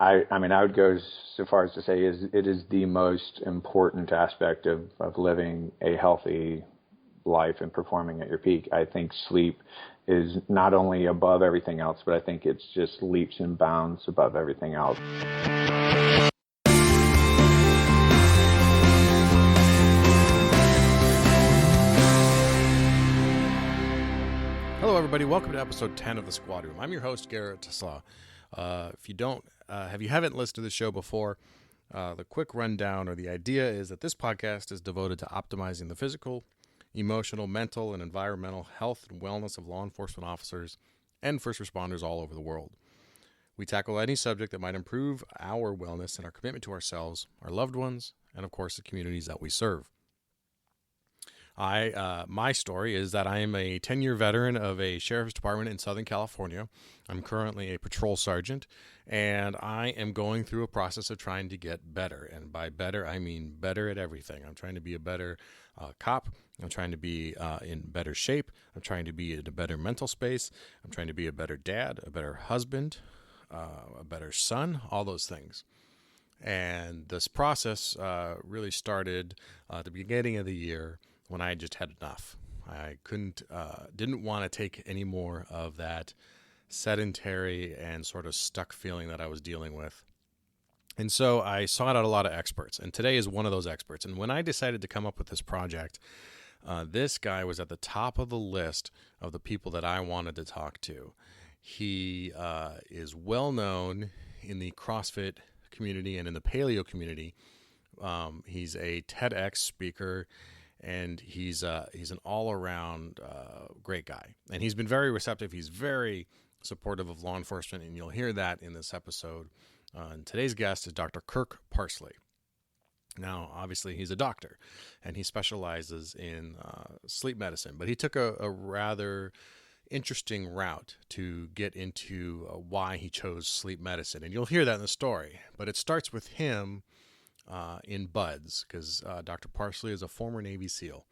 I mean, I would go so far as to say it is the most important aspect of living a healthy life and performing at your peak. I think sleep is not only above everything else, but I think it's just leaps and bounds above everything else. Hello, everybody. Welcome to episode 10 of the Squad Room. I'm your host, Garrett Tesla. If you haven't listened to the show before, the quick rundown or the idea is that this podcast is devoted to optimizing the physical, emotional, mental, and environmental health and wellness of law enforcement officers and first responders all over the world. We tackle any subject that might improve our wellness and our commitment to ourselves, our loved ones, and of course the communities that we serve. My story is that I am a 10-year veteran of a sheriff's department in Southern California. I'm currently a patrol sergeant, and I am going through a process of trying to get better. And by better, I mean better at everything. I'm trying to be a better cop. I'm trying to be in better shape. I'm trying to be in a better mental space. I'm trying to be a better dad, a better husband, a better son, all those things. And this process really started at the beginning of the year, when I just had enough. I didn't want to take any more of that sedentary and sort of stuck feeling that I was dealing with. And so I sought out a lot of experts, and today is one of those experts. And when I decided to come up with this project, this guy was at the top of the list of the people that I wanted to talk to. He is well known in the CrossFit community and in the paleo community. He's a TEDx speaker, and he's an all-around great guy. And he's been very receptive. He's very supportive of law enforcement, and you'll hear that in this episode. And today's guest is Dr. Kirk Parsley. Now, obviously, he's a doctor, and he specializes in sleep medicine. But he took a rather interesting route to get into why he chose sleep medicine. And you'll hear that in the story. But it starts with him in buds, because Dr. Parsley is a former Navy SEAL.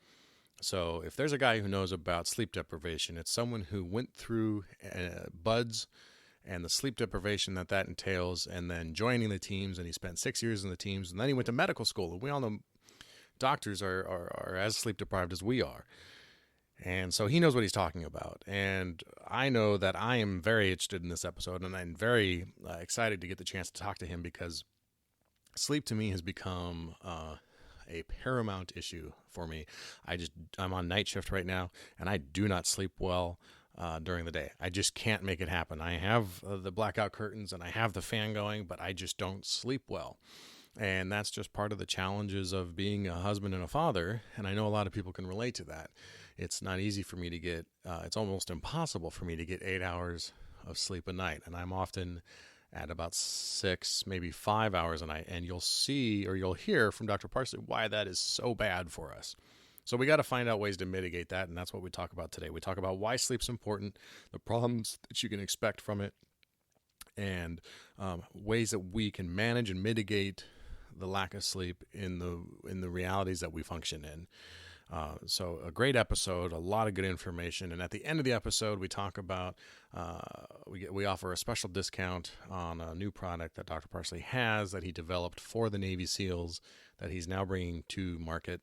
So if there's a guy who knows about sleep deprivation, it's someone who went through buds and the sleep deprivation that entails, and then joining the teams, and he spent 6 years in the teams, and then he went to medical school. And we all know doctors are as sleep deprived as we are. And so he knows what he's talking about. And I know that I am very interested in this episode, and I'm very excited to get the chance to talk to him, because sleep to me has become a paramount issue for me. I'm on night shift right now, and I do not sleep well during the day. I just can't make it happen. I have the blackout curtains and I have the fan going, but I just don't sleep well. And that's just part of the challenges of being a husband and a father. And I know a lot of people can relate to that. It's not easy for me to get, it's almost impossible for me to get 8 hours of sleep a night. And I'm often at about 6, maybe 5 hours a night. And you'll see, or you'll hear from Dr. Parsley why that is so bad for us. So we got to find out ways to mitigate that. And that's what we talk about today. We talk about why sleep's important, the problems that you can expect from it, and ways that we can manage and mitigate the lack of sleep in the realities that we function in. So a great episode, a lot of good information. And at the end of the episode, we talk about, we offer a special discount on a new product that Dr. Parsley has that he developed for the Navy SEALs that he's now bringing to market.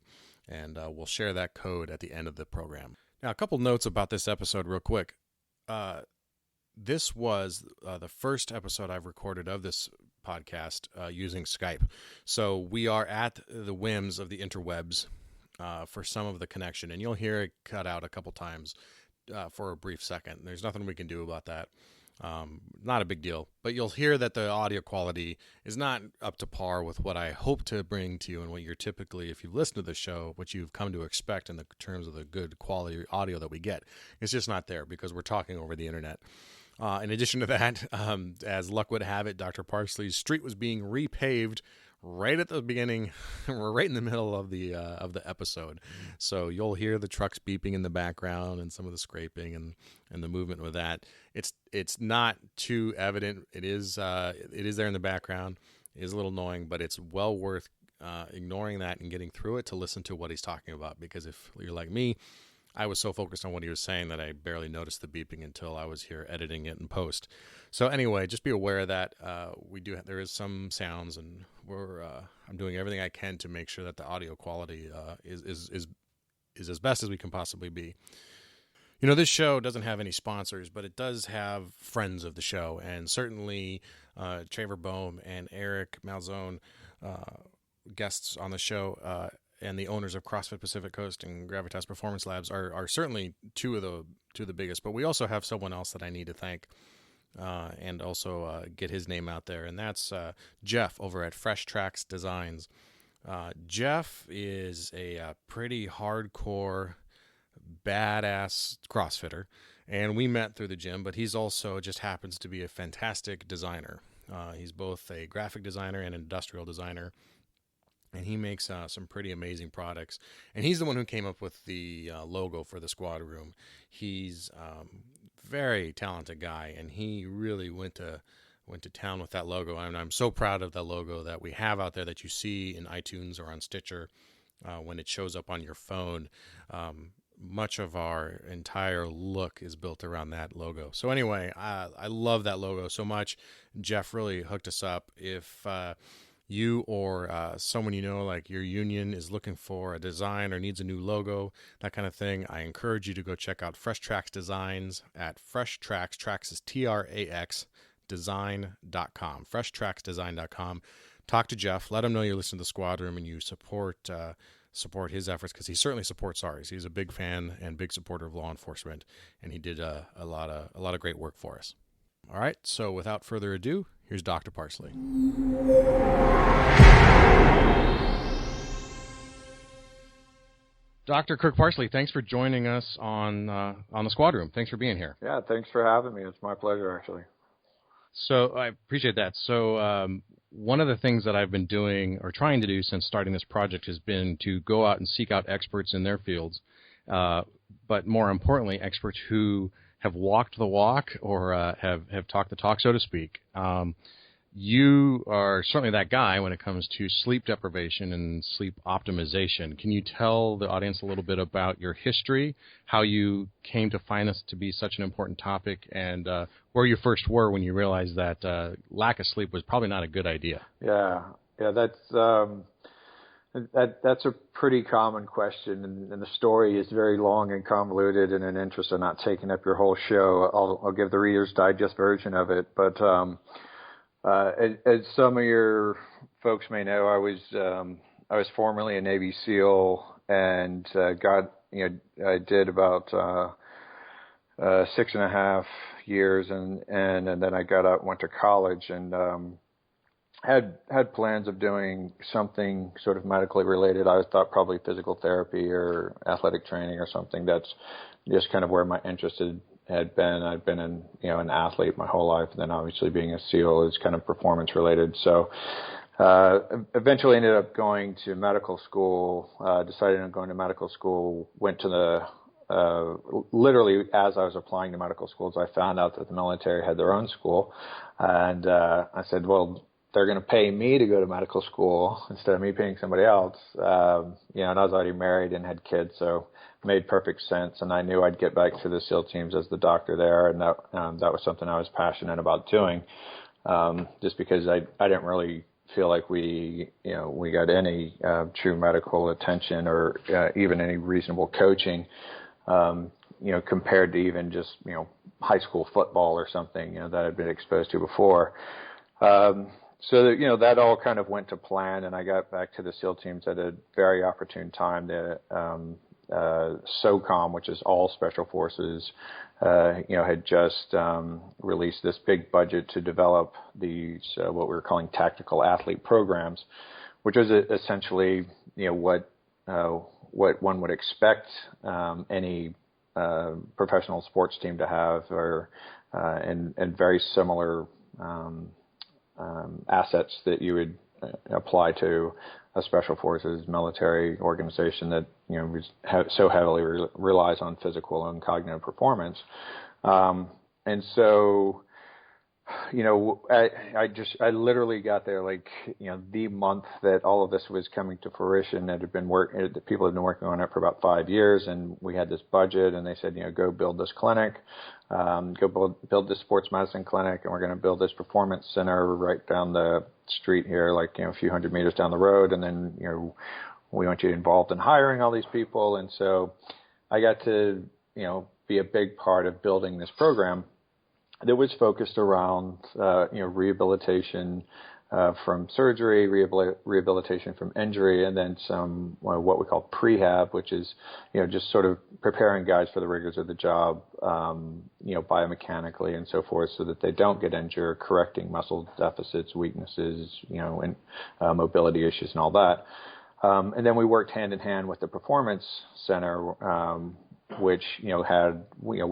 And we'll share that code at the end of the program. Now, a couple notes about this episode real quick. This was the first episode I've recorded of this podcast using Skype. So we are at the whims of the interwebs for some of the connection, and you'll hear it cut out a couple times for a brief second. There's nothing we can do about that. Not a big deal, but you'll hear that the audio quality is not up to par with what I hope to bring to you and what you're typically, if you've listened to the show, what you've come to expect in the terms of the good quality audio that we get. It's just not there because we're talking over the internet. In addition to that, as luck would have it, Dr. Parsley's street was being repaved right at the beginning. We're right in the middle of the episode. So you'll hear the trucks beeping in the background and some of the scraping and the movement with that. It's not too evident. It is there in the background. It is a little annoying, but it's well worth ignoring that and getting through it to listen to what he's talking about. Because if you're like me, I was so focused on what he was saying that I barely noticed the beeping until I was here editing it in post. So anyway, just be aware that there is some sounds, and I'm doing everything I can to make sure that the audio quality is as best as we can possibly be. This show doesn't have any sponsors, but it does have friends of the show, and certainly Trevor Boehm and Eric Malzone, guests on the show, and the owners of CrossFit Pacific Coast and Gravitas Performance Labs are certainly two of the biggest. But we also have someone else that I need to thank, and also get his name out there, and that's Jeff over at Fresh Tracks Designs. Jeff is a pretty hardcore, badass CrossFitter, and we met through the gym, but he's also just happens to be a fantastic designer. He's both a graphic designer and an industrial designer, and he makes some pretty amazing products. And he's the one who came up with the logo for the squad room. He's very talented guy, and he really went to town with that logo. And I'm so proud of the logo that we have out there that you see in iTunes or on Stitcher when it shows up on your phone. Much of our entire look is built around that logo. So anyway, I love that logo so much. Jeff really hooked us up. If you or someone like your union is looking for a design or needs a new logo, that kind of thing, I encourage you to go check out Fresh Tracks Designs at Fresh Tracks. Tracks is TRAX design.com. FreshTracksDesign.com. Talk to Jeff. Let him know you listen to the Squad Room and you support his efforts, because he certainly supports ours. He's a big fan and big supporter of law enforcement, and he did a lot of great work for us. All right, so without further ado, here's Dr. Parsley. Dr. Kirk Parsley, thanks for joining us on the Squad Room. Thanks for being here. Yeah, thanks for having me. It's my pleasure, actually. So I appreciate that. So one of the things that I've been doing or trying to do since starting this project has been to go out and seek out experts in their fields, but more importantly, experts who have walked the walk or have talked the talk, so to speak. You are certainly that guy when it comes to sleep deprivation and sleep optimization. Can you tell the audience a little bit about your history, how you came to find this to be such an important topic, and where you first were when you realized that lack of sleep was probably not a good idea? Yeah, that's a pretty common question, and the story is very long and convoluted. And in the interest of not taking up your whole show, I'll give the Reader's Digest version of it. But as some of your folks may know, I was formerly a Navy SEAL, and I did about 6.5 years, and then I got out, went to college, and had plans of doing something sort of medically related. I thought probably physical therapy or athletic training or something. That's just kind of where my interest had been. I'd been an athlete my whole life, and then obviously being a SEAL is kind of performance related. So eventually ended up going to medical school, decided on going to medical school, went to literally as I was applying to medical schools, I found out that the military had their own school, and I said, well, they're going to pay me to go to medical school instead of me paying somebody else. And I was already married and had kids, so it made perfect sense. And I knew I'd get back to the SEAL teams as the doctor there, and that was something I was passionate about doing, just because I didn't really feel like we got any true medical attention or even any reasonable coaching, compared to even just high school football or something that I'd been exposed to before. So that all kind of went to plan, and I got back to the SEAL teams at a very opportune time. The SOCOM, which is all Special Forces, had just released this big budget to develop these what we were calling tactical athlete programs, which was essentially what one would expect any professional sports team to have, or and very similar assets that you would apply to a Special Forces military organization that so heavily relies on physical and cognitive performance. And so I literally got there the month that all of this was coming to fruition. The people had been working on it for about 5 years, and we had this budget, and they said, go build this clinic, go build this sports medicine clinic, and we're going to build this performance center right down the street here, a few hundred meters down the road, and then, we want you involved in hiring all these people. And so I got to, be a big part of building this program that was focused around, rehabilitation from surgery, rehabilitation from injury, and then some what we call prehab, which is, just sort of preparing guys for the rigors of the job, biomechanically and so forth, so that they don't get injured, correcting muscle deficits, weaknesses, and mobility issues and all that. And then we worked hand in hand with the performance center, which, we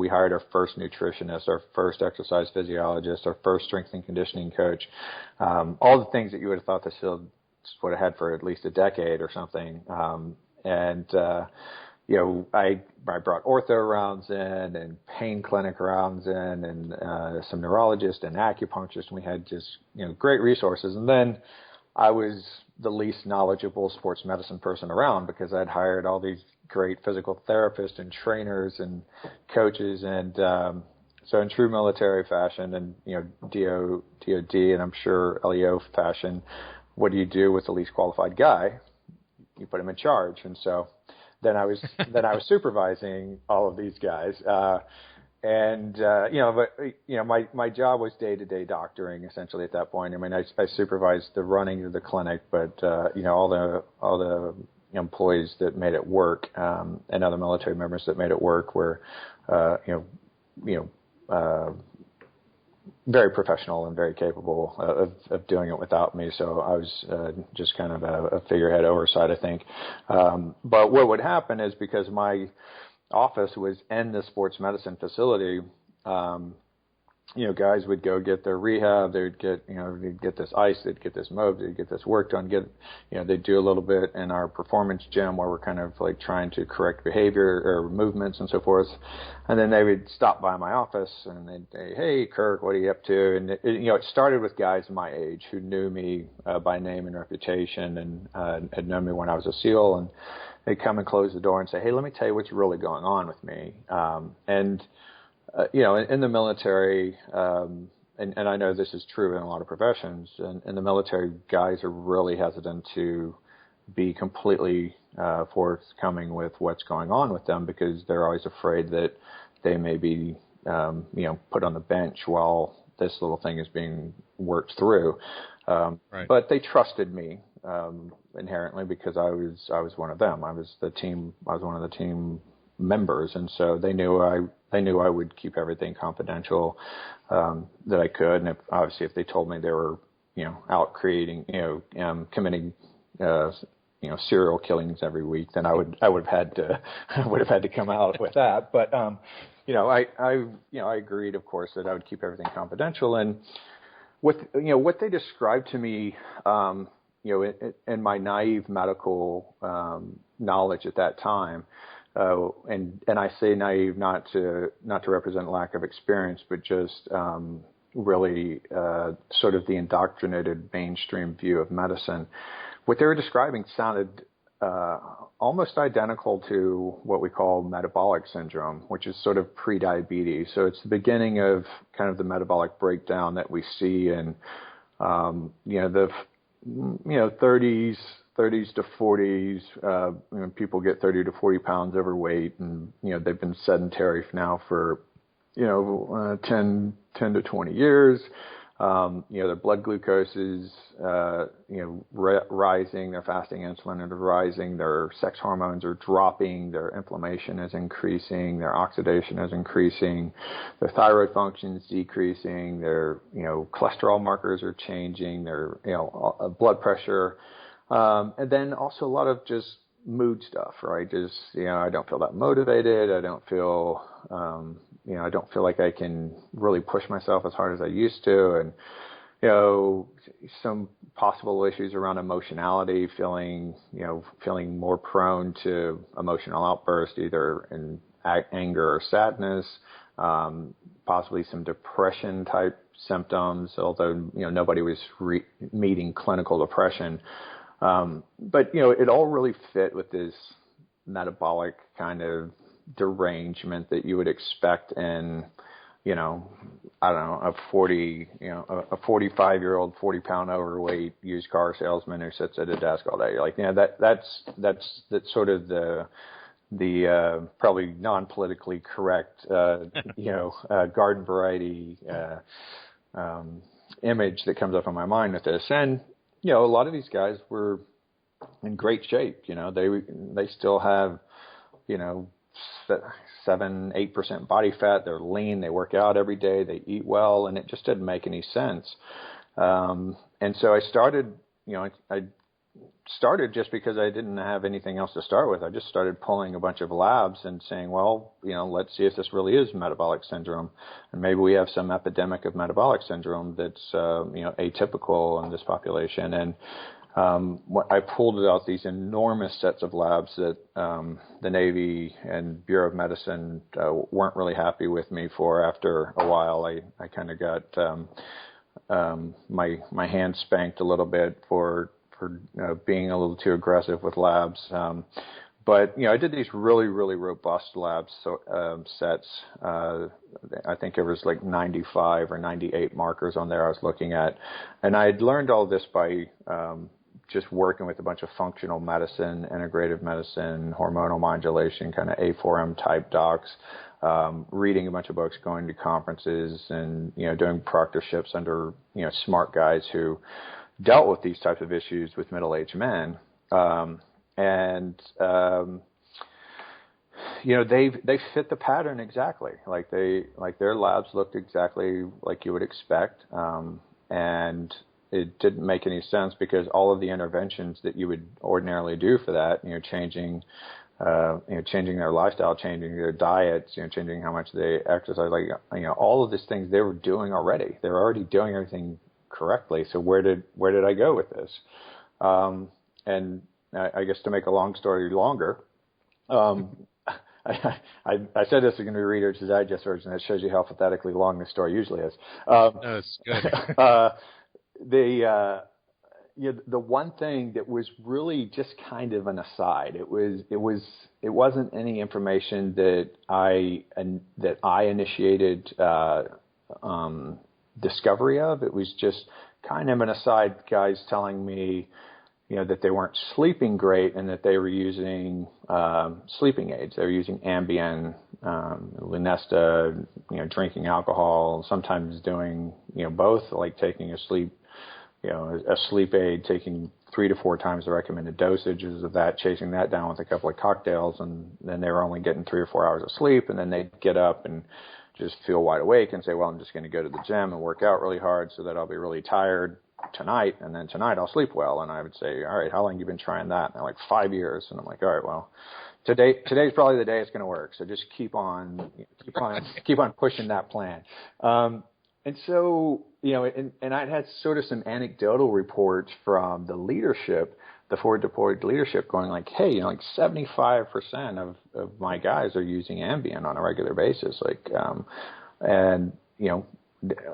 hired our first nutritionist, our first exercise physiologist, our first strength and conditioning coach, all the things that you would have thought this field would have had for at least a decade or something. I brought ortho rounds in and pain clinic rounds in and some neurologists and acupuncturists, and we had just, great resources. And then I was the least knowledgeable sports medicine person around because I'd hired all these great physical therapists and trainers and coaches. And so in true military fashion and, DOD and I'm sure LEO fashion, what do you do with the least qualified guy? You put him in charge. And so then I was supervising all of these guys. My job was day-to-day doctoring essentially at that point. I mean, I supervised the running of the clinic, but, all the employees that made it work, and other military members that made it work were, very professional and very capable of doing it without me. So I was just kind of a figurehead oversight, I think. But what would happen is because my office was in the sports medicine facility, guys would go get their rehab. They would they'd get this ice, they'd get this mob, they'd get this work done, they'd do a little bit in our performance gym where we're kind of like trying to correct behavior or movements and so forth. And then they would stop by my office and they'd say, "Hey, Kirk, what are you up to?" And it started with guys my age who knew me by name and reputation and had known me when I was a SEAL, and they'd come and close the door and say, "Hey, let me tell you what's really going on with me." In the military, and I know this is true in a lot of professions, in the military, guys are really hesitant to be completely forthcoming with what's going on with them because they're always afraid that they may be, put on the bench while this little thing is being worked through. Right. But they trusted me inherently because I was one of them. I was one of the team members, and so they knew I would keep everything confidential that I could. And if they told me they were out creating committing serial killings every week, then I would have had to come out with that. But I agreed, of course, that I would keep everything confidential. And what they described to me, in my naive medical knowledge at that time. And I say naive not to represent lack of experience, but just really sort of the indoctrinated mainstream view of medicine. What they were describing sounded almost identical to what we call metabolic syndrome, which is sort of pre-diabetes. So it's the beginning of kind of the metabolic breakdown that we see in the 30s to 40s, people get 30 to 40 pounds overweight, and they've been sedentary now for 10 to 20 years. Their blood glucose is rising, their fasting insulin is rising, their sex hormones are dropping, their inflammation is increasing, their oxidation is increasing, their thyroid function is decreasing, their cholesterol markers are changing, their blood pressure. And then also a lot of just mood stuff, right? Just, I don't feel that motivated. I don't feel like I can really push myself as hard as I used to. And, some possible issues around emotionality, feeling more prone to emotional outbursts, either in anger or sadness, possibly some depression type symptoms, although, nobody was meeting clinical depression. But, it all really fit with this metabolic kind of derangement that you would expect in, I don't know, a 45-year-old, 40-pound overweight used car salesman who sits at a desk all day. You're like, that's sort of the probably non-politically correct, garden variety image that comes up in my mind with this. And, a lot of these guys were in great shape. They still have, 7-8% body fat. They're lean. They work out every day. They eat well, and it just didn't make any sense. And so I started, I started just because I didn't have anything else to start with. I just started pulling a bunch of labs and saying, well, let's see if this really is metabolic syndrome, and maybe we have some epidemic of metabolic syndrome that's atypical in this population. And I pulled out these enormous sets of labs that the Navy and Bureau of Medicine weren't really happy with me for. After a while, I kind of got my hand spanked a little bit for being a little too aggressive with labs. But I did these really, really robust labs sets. I think there was like 95 or 98 markers on there I was looking at. And I had learned all this by just working with a bunch of functional medicine, integrative medicine, hormonal modulation, kind of A4M type docs, reading a bunch of books, going to conferences, and, doing proctorships under, smart guys who dealt with these types of issues with middle-aged men. They fit the pattern exactly. Like their labs looked exactly like you would expect. And it didn't make any sense because all of the interventions that you would ordinarily do for that, changing their lifestyle, changing their diets, changing how much they exercise, all of these things they were doing already. They were already doing everything correctly. So where did I go with this? And I guess to make a long story longer, I said this is going to be Reader's Digest version. That shows you how pathetically long this story usually is. That's good. The one thing that was really just kind of an aside. It wasn't any information that I initiated discovery of. It was just kind of an aside. Guys telling me, that they weren't sleeping great and that they were using sleeping aids. They were using Ambien, Lunesta, drinking alcohol, sometimes doing both, like taking a sleep aid, taking 3 to 4 times the recommended dosages of that, chasing that down with a couple of cocktails, and then they were only getting 3 or 4 hours of sleep, and then they'd get up and just feel wide awake and say, well, I'm just going to go to the gym and work out really hard so that I'll be really tired tonight, and then tonight I'll sleep well. And I would say, all right, how long have you been trying that? And they're like, 5 years. And I'm like, all right, well, today's probably the day it's going to work. So just keep on pushing that plan. And so, and I'd had sort of some anecdotal reports from the leadership, the forward deployed leadership, going like, hey, like 75% of my guys are using Ambien on a regular basis.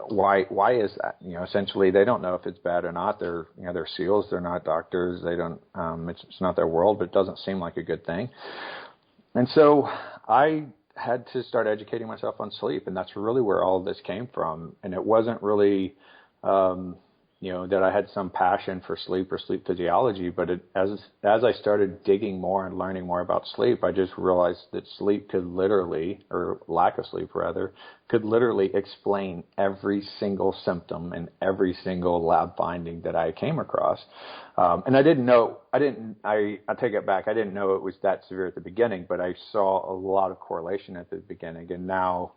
Why is that? Essentially they don't know if it's bad or not. They're SEALs. They're not doctors. They don't, it's not their world, but it doesn't seem like a good thing. And so I had to start educating myself on sleep, and that's really where all of this came from. And it wasn't really, that I had some passion for sleep or sleep physiology, but as I started digging more and learning more about sleep, I just realized that sleep could literally, or lack of sleep rather, could literally explain every single symptom and every single lab finding that I came across. And I take it back. I didn't know it was that severe at the beginning, but I saw a lot of correlation at the beginning. And now,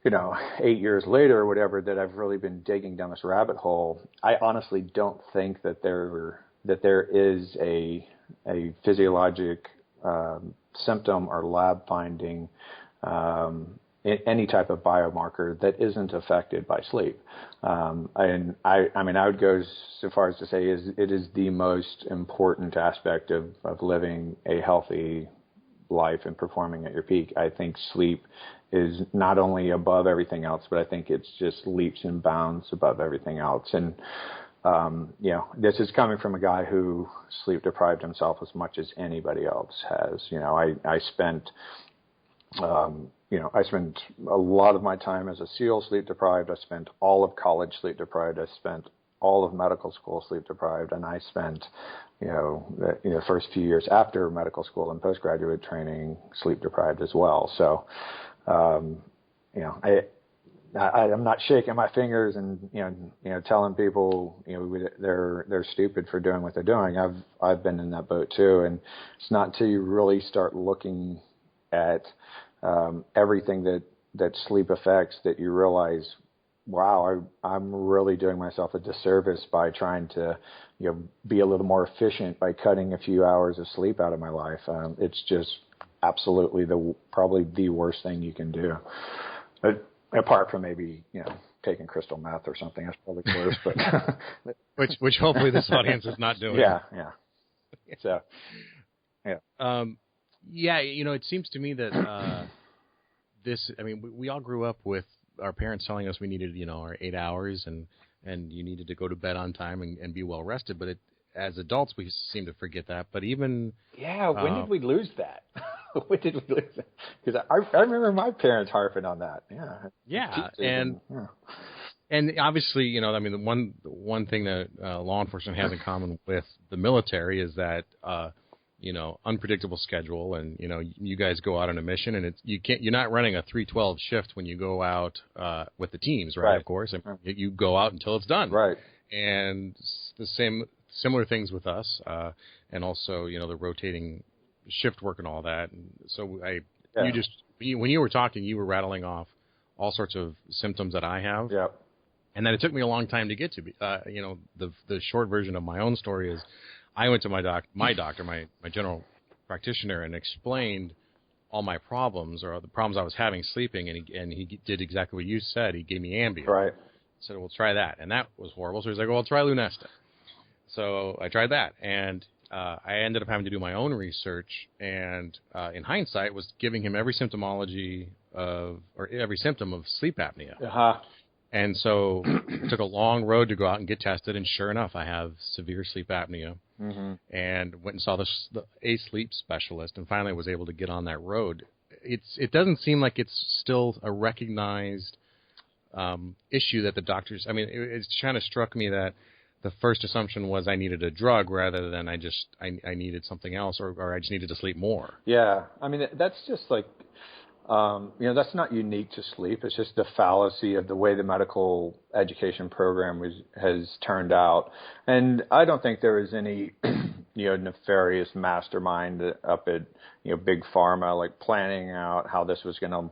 8 years later or whatever, that I've really been digging down this rabbit hole, I honestly don't think that there is a physiologic symptom or lab finding, any type of biomarker that isn't affected by sleep. And I would go so far as to say it is the most important aspect of living a healthy life and performing at your peak. I think sleep is not only above everything else, but I think it's just leaps and bounds above everything else. And, this is coming from a guy who sleep deprived himself as much as anybody else has. I spent a lot of my time as a SEAL sleep deprived. I spent all of college sleep deprived. I spent all of medical school sleep deprived, and I spent, the first few years after medical school and postgraduate training sleep deprived as well. So, I'm not shaking my fingers and telling people they're stupid for doing what they're doing. I've been in that boat too, and it's not until you really start looking at everything that sleep affects that you realize, wow, I'm really doing myself a disservice by trying to be a little more efficient by cutting a few hours of sleep out of my life. It's just absolutely probably the worst thing you can do. But apart from maybe, taking crystal meth or something, that's probably worse. But which hopefully this audience is not doing. Yeah. So, yeah. It seems to me that we all grew up with our parents telling us we needed, our 8 hours and you needed to go to bed on time and be well rested. But as adults, we seem to forget that. But even when did we lose that? When did we lose that? Because I remember my parents harping on that. And obviously, the one thing that law enforcement has in common with the military is that unpredictable schedule, and you guys go out on a mission, and you're not running a 312 shift when you go out with the teams, right? Of course, and you go out until it's done, right? And similar things with us, and also the rotating shift work and all that. And so when you were talking, you were rattling off all sorts of symptoms that I have. Yeah. And that it took me a long time to get to. The short version of my own story is I went to my doctor, my general practitioner, and explained all my problems or the problems I was having sleeping, and he did exactly what you said. He gave me Ambien. Right. I said, well, try that. And that was horrible. So he's like, well, try Lunesta. So I tried that, and I ended up having to do my own research, and in hindsight was giving him every symptomology or every symptom of sleep apnea. Uh-huh. And so it took a long road to go out and get tested, and sure enough, I have severe sleep apnea. Mm-hmm. And went and saw a sleep specialist, and finally was able to get on that road. It doesn't seem like it's still a recognized issue that the doctors. It's kind of struck me that the first assumption was I needed a drug rather than I needed something else, or I just needed to sleep more. Yeah, that's just like. That's not unique to sleep. It's just the fallacy of the way the medical education program has turned out. And I don't think there is any, nefarious mastermind up at, Big Pharma, like planning out how this was going to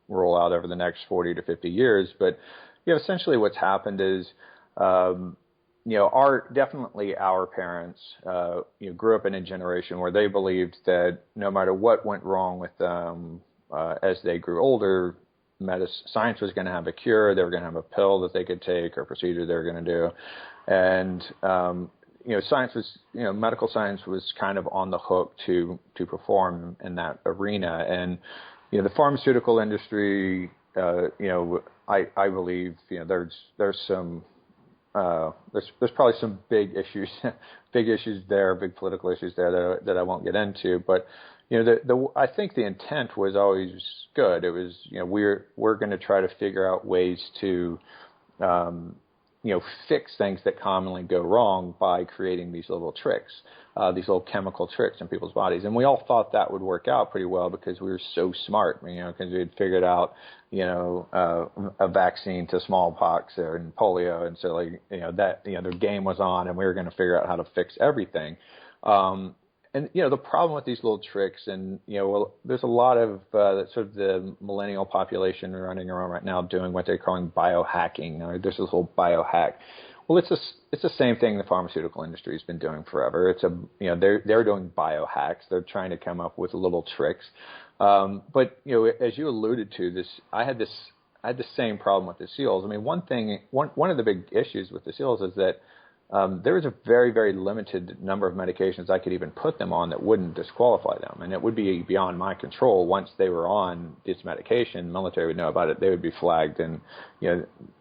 roll out over the next 40 to 50 years. But, essentially what's happened is, definitely our parents, grew up in a generation where they believed that no matter what went wrong with them, as they grew older, science was going to have a cure. They were going to have a pill that they could take or a procedure they were going to do. And, science was, medical science was kind of on the hook to perform in that arena. And, the pharmaceutical industry, I believe, there's some, there's probably some big issues there, big political issues there that I won't get into, but I think the intent was always good. It was, we're going to try to figure out ways to, fix things that commonly go wrong by creating these little tricks, these little chemical tricks in people's bodies. And we all thought that would work out pretty well because we were so smart, because we had figured out, a vaccine to smallpox and polio. And so the game was on and we were going to figure out how to fix everything. And, the problem with these little tricks and, there's a lot of sort of the millennial population running around right now doing what they're calling biohacking. There's this whole biohack. Well, it's the same thing the pharmaceutical industry has been doing forever. They're doing biohacks. They're trying to come up with little tricks. But, as you alluded to, I had the same problem with the SEALs. One of the big issues with the SEALs is that there was a very, very limited number of medications I could even put them on that wouldn't disqualify them. And it would be beyond my control. Once they were on this medication, the military would know about it. They would be flagged. And,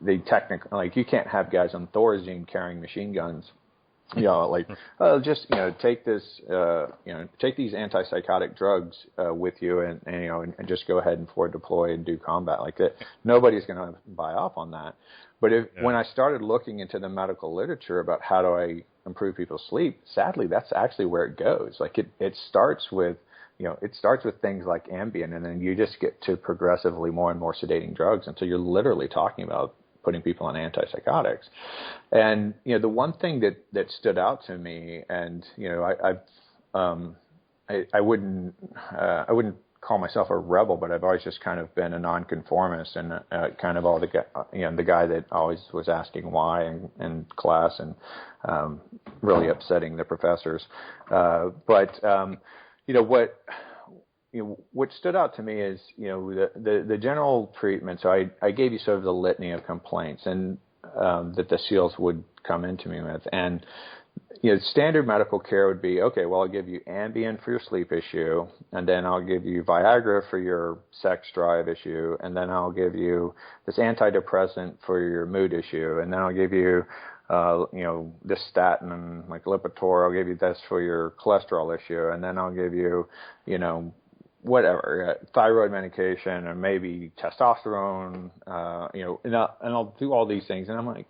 they technically, like, you can't have guys on Thorazine carrying machine guns. Just, take this, take these antipsychotic drugs with you and just go ahead and forward deploy and do combat like that. Nobody's going to buy off on that. But when I started looking into the medical literature about how do I improve people's sleep, sadly, that's actually where it goes. Like it starts with, things like Ambien, and then you just get to progressively more and more sedating drugs until you're literally talking about putting people on antipsychotics. And, the one thing that stood out to me, and, I wouldn't call myself a rebel, but I've always just kind of been a nonconformist and kind of the guy that always was asking why in class and really upsetting the professors. What stood out to me is, the general treatment. So I gave you sort of the litany of complaints and that the SEALs would come into me with. And, standard medical care would be, okay, well, I'll give you Ambien for your sleep issue, and then I'll give you Viagra for your sex drive issue, and then I'll give you this antidepressant for your mood issue, and then I'll give you this statin, like Lipitor, I'll give you this for your cholesterol issue, and then I'll give you, whatever, thyroid medication, or maybe testosterone, and I'll do all these things. And I'm like,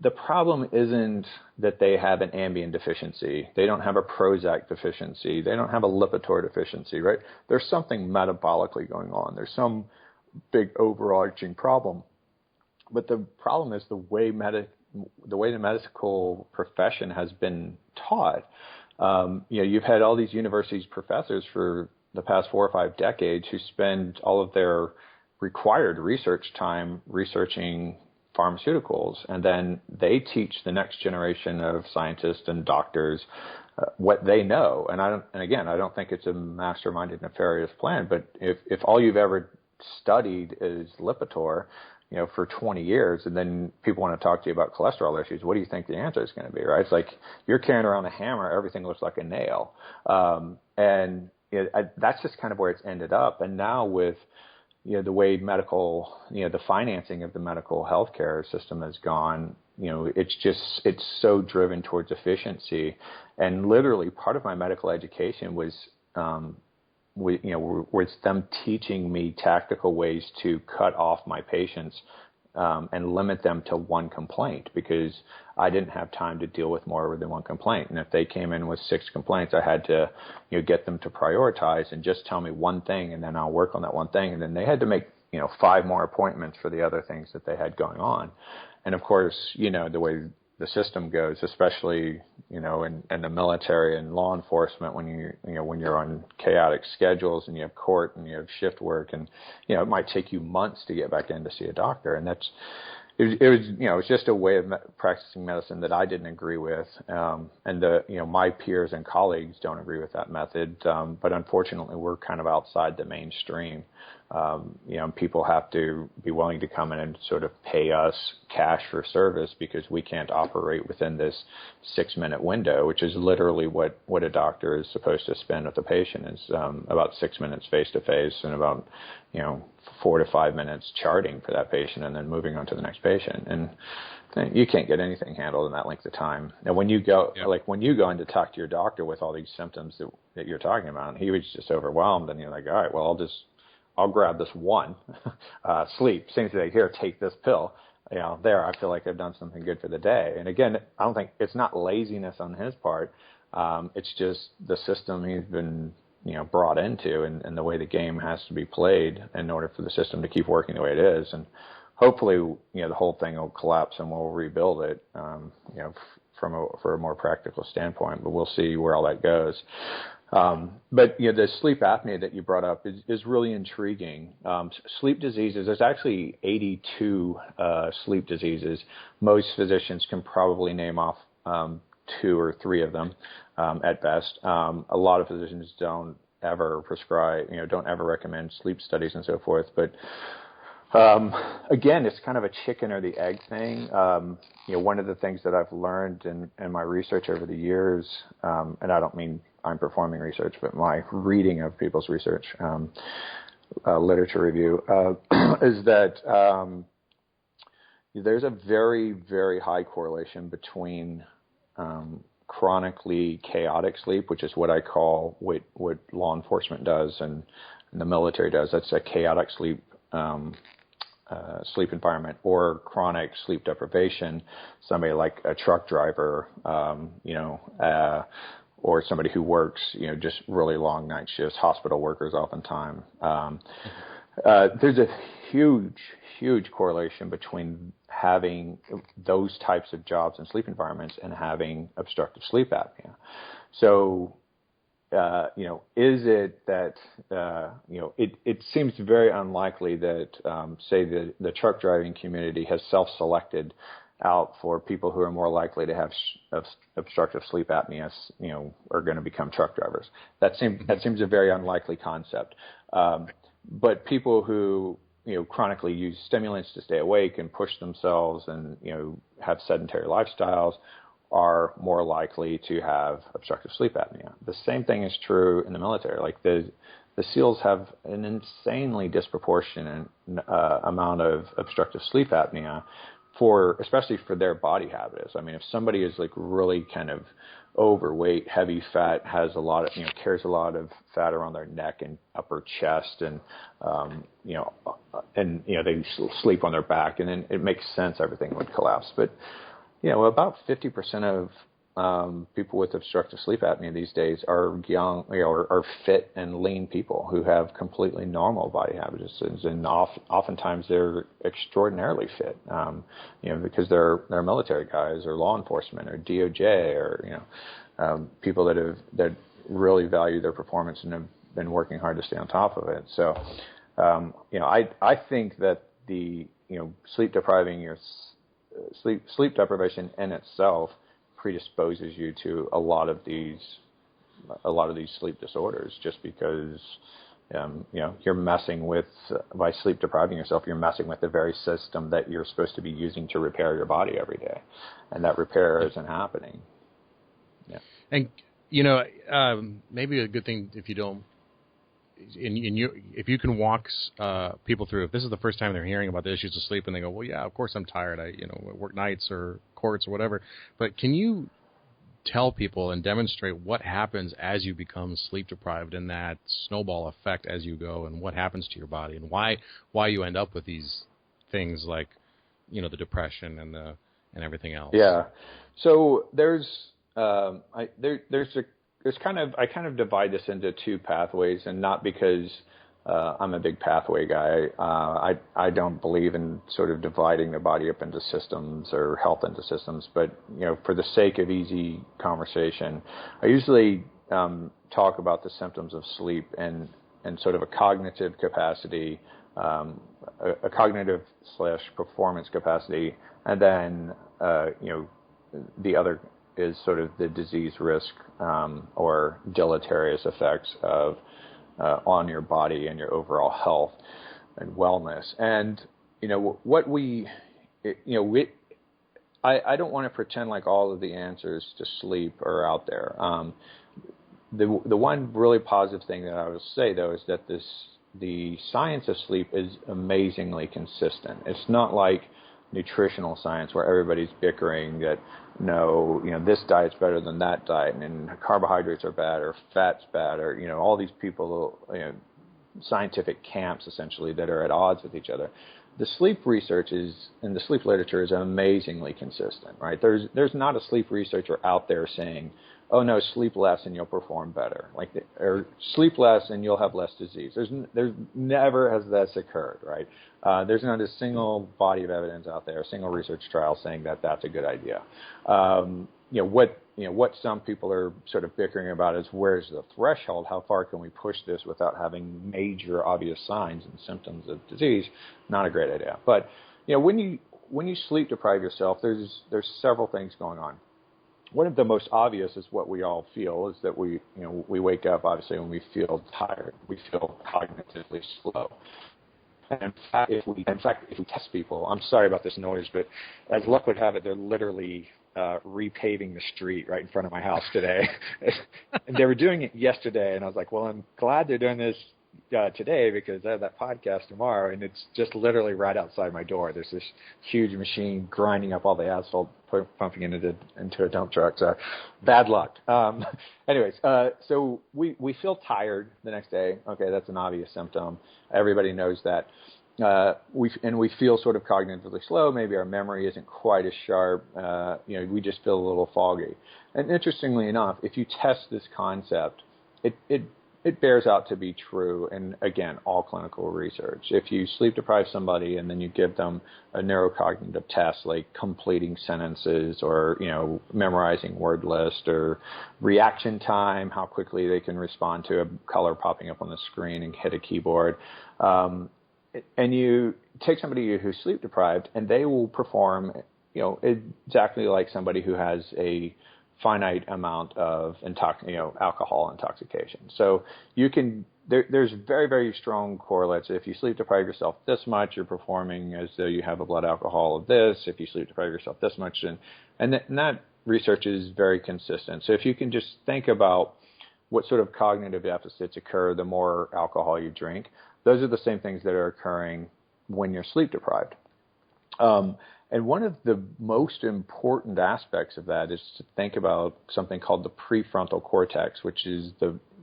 the problem isn't that they have an Ambien deficiency. They don't have a Prozac deficiency. They don't have a Lipitor deficiency, right? There's something metabolically going on. There's some big overarching problem. But the problem is the way the medical profession has been taught. You've had all these universities professors for the past 4 or 5 decades who spend all of their required research time researching pharmaceuticals, and then they teach the next generation of scientists and doctors what they know. And I don't think it's a masterminded, nefarious plan. But if all you've ever studied is Lipitor, for 20 years, and then people want to talk to you about cholesterol issues, what do you think the answer is going to be, right? It's like you're carrying around a hammer, everything looks like a nail. That's just kind of where it's ended up. And now with, the way the financing of the medical healthcare system has gone, it's so driven towards efficiency. And literally part of my medical education was, was them teaching me tactical ways to cut off my patients and limit them to one complaint, because I didn't have time to deal with more than one complaint. And if they came in with 6 complaints, I had to get them to prioritize and just tell me one thing, and then I'll work on that one thing. And then they had to make 5 more appointments for the other things that they had going on. And of course, the way the system goes, especially in the military and law enforcement, when you're on chaotic schedules and you have court and you have shift work, and it might take you months to get back in to see a doctor, and it was just a way of practicing medicine that I didn't agree with, and my peers and colleagues don't agree with that method. But unfortunately, we're kind of outside the mainstream. People have to be willing to come in and sort of pay us cash for service because we can't operate within this 6-minute window, which is literally what a doctor is supposed to spend with the patient, is about 6 minutes face to face and about 4 to 5 minutes charting for that patient and then moving on to the next patient. And you can't get anything handled in that length of time. And when you go, when you go in to talk to your doctor with all these symptoms that you're talking about, and he was just overwhelmed, and you're like, all right, well, I'll grab this one, sleep. Seems like, here, take this pill. There, I feel like I've done something good for the day. And again, I don't think it's not laziness on his part. It's just the system he's been, brought into, and the way the game has to be played in order for the system to keep working the way it is. And hopefully, the whole thing will collapse and we'll rebuild it, for a more practical standpoint. But we'll see where all that goes. But the sleep apnea that you brought up is really intriguing. Sleep diseases, there's actually 82 sleep diseases. Most physicians can probably name off 2 or 3 of them at best. A lot of physicians don't ever prescribe, don't ever recommend sleep studies and so forth. But Again, it's kind of a chicken or the egg thing. One of the things that I've learned in my research over the years, and I don't mean I'm performing research, but my reading of people's research, literature review, is that there's a very, very high correlation between chronically chaotic sleep, which is what I call what law enforcement does and the military does. That's a chaotic sleep sleep environment, or chronic sleep deprivation. Somebody like a truck driver, or somebody who works, just really long night shifts. Hospital workers, oftentimes. There's a huge correlation between having those types of jobs and sleep environments and having obstructive sleep apnea. So, is it that, it seems very unlikely that, say, the truck driving community has self-selected out for people who are more likely to have obstructive sleep apnea, are going to become truck drivers. That seems a very unlikely concept. But people who, chronically use stimulants to stay awake and push themselves and, have sedentary lifestyles are more likely to have obstructive sleep apnea. The same thing is true in the military. Like the SEALs have an insanely disproportionate amount of obstructive sleep apnea, especially for their body habits. I mean, if somebody is like really kind of overweight, heavy fat, has a lot of, carries a lot of fat around their neck and upper chest, and they sleep on their back, and then it makes sense everything would collapse. But about 50% of people with obstructive sleep apnea these days are young, are fit and lean people who have completely normal body habits, and oftentimes they're extraordinarily fit, because they're military guys or law enforcement or DOJ or people that really value their performance and have been working hard to stay on top of it. So, I think that the sleep deprivation in itself predisposes you to a lot of these sleep disorders, just because you're messing with, by sleep depriving yourself, you're messing with the very system that you're supposed to be using to repair your body every day, and that repair isn't happening. Yeah. And maybe a good thing if you don't, if you can walk people through, if this is the first time they're hearing about the issues of sleep and they go, well, yeah, of course I'm tired. I work nights or courts or whatever. But can you tell people and demonstrate what happens as you become sleep deprived and that snowball effect as you go, and what happens to your body, and why you end up with these things like, the depression and everything else? Yeah. So I kind of divide this into two pathways, and not because I'm a big pathway guy. I don't believe in sort of dividing the body up into systems or health into systems, but for the sake of easy conversation, I usually talk about the symptoms of sleep and sort of a cognitive capacity, a cognitive / performance capacity, and then the other is sort of the disease risk or deleterious effects of on your body and your overall health and wellness. And I don't want to pretend like all of the answers to sleep are out there. The one really positive thing that I will say, though, is that the science of sleep is amazingly consistent. It's not like nutritional science where everybody's bickering that this diet's better than that diet, and carbohydrates are bad or fat's bad, or all these people, scientific camps essentially that are at odds with each other. The sleep research and the sleep literature is amazingly consistent, right? There's not a sleep researcher out there saying, oh no, sleep less and you'll perform better, or sleep less and you'll have less disease. There's never has this occurred, right? There's not a single body of evidence out there, a single research trial saying that that's a good idea. What some people are sort of bickering about is, where's the threshold? How far can we push this without having major obvious signs and symptoms of disease? Not a great idea. But when you sleep deprive yourself, there's several things going on. One of the most obvious is what we all feel, is that we wake up, obviously, when we feel tired. We feel cognitively slow. And in fact, if we test people, I'm sorry about this noise, but as luck would have it, they're literally repaving the street right in front of my house today. And they were doing it yesterday, and I was like, well, I'm glad they're doing this today because I have that podcast tomorrow, and it's just literally right outside my door. There's this huge machine grinding up all the asphalt, pumping into a dump truck. So bad luck. Anyways, so we feel tired the next day. Okay, that's an obvious symptom. Everybody knows that. We feel sort of cognitively slow. Maybe our memory isn't quite as sharp. We just feel a little foggy. And interestingly enough, if you test this concept, it bears out to be true. And again, all clinical research. If you sleep deprive somebody and then you give them a neurocognitive test like completing sentences or memorizing word list or reaction time, how quickly they can respond to a color popping up on the screen and hit a keyboard. And you take somebody who's sleep deprived, and they will perform, exactly like somebody who has a finite amount of alcohol intoxication. So there's very, very strong correlates. If you sleep deprive yourself this much, you're performing as though you have a blood alcohol of this. If you sleep deprive yourself this much, and that research is very consistent. So if you can just think about what sort of cognitive deficits occur the more alcohol you drink, those are the same things that are occurring when you're sleep deprived. And one of the most important aspects of that is to think about something called the prefrontal cortex, which is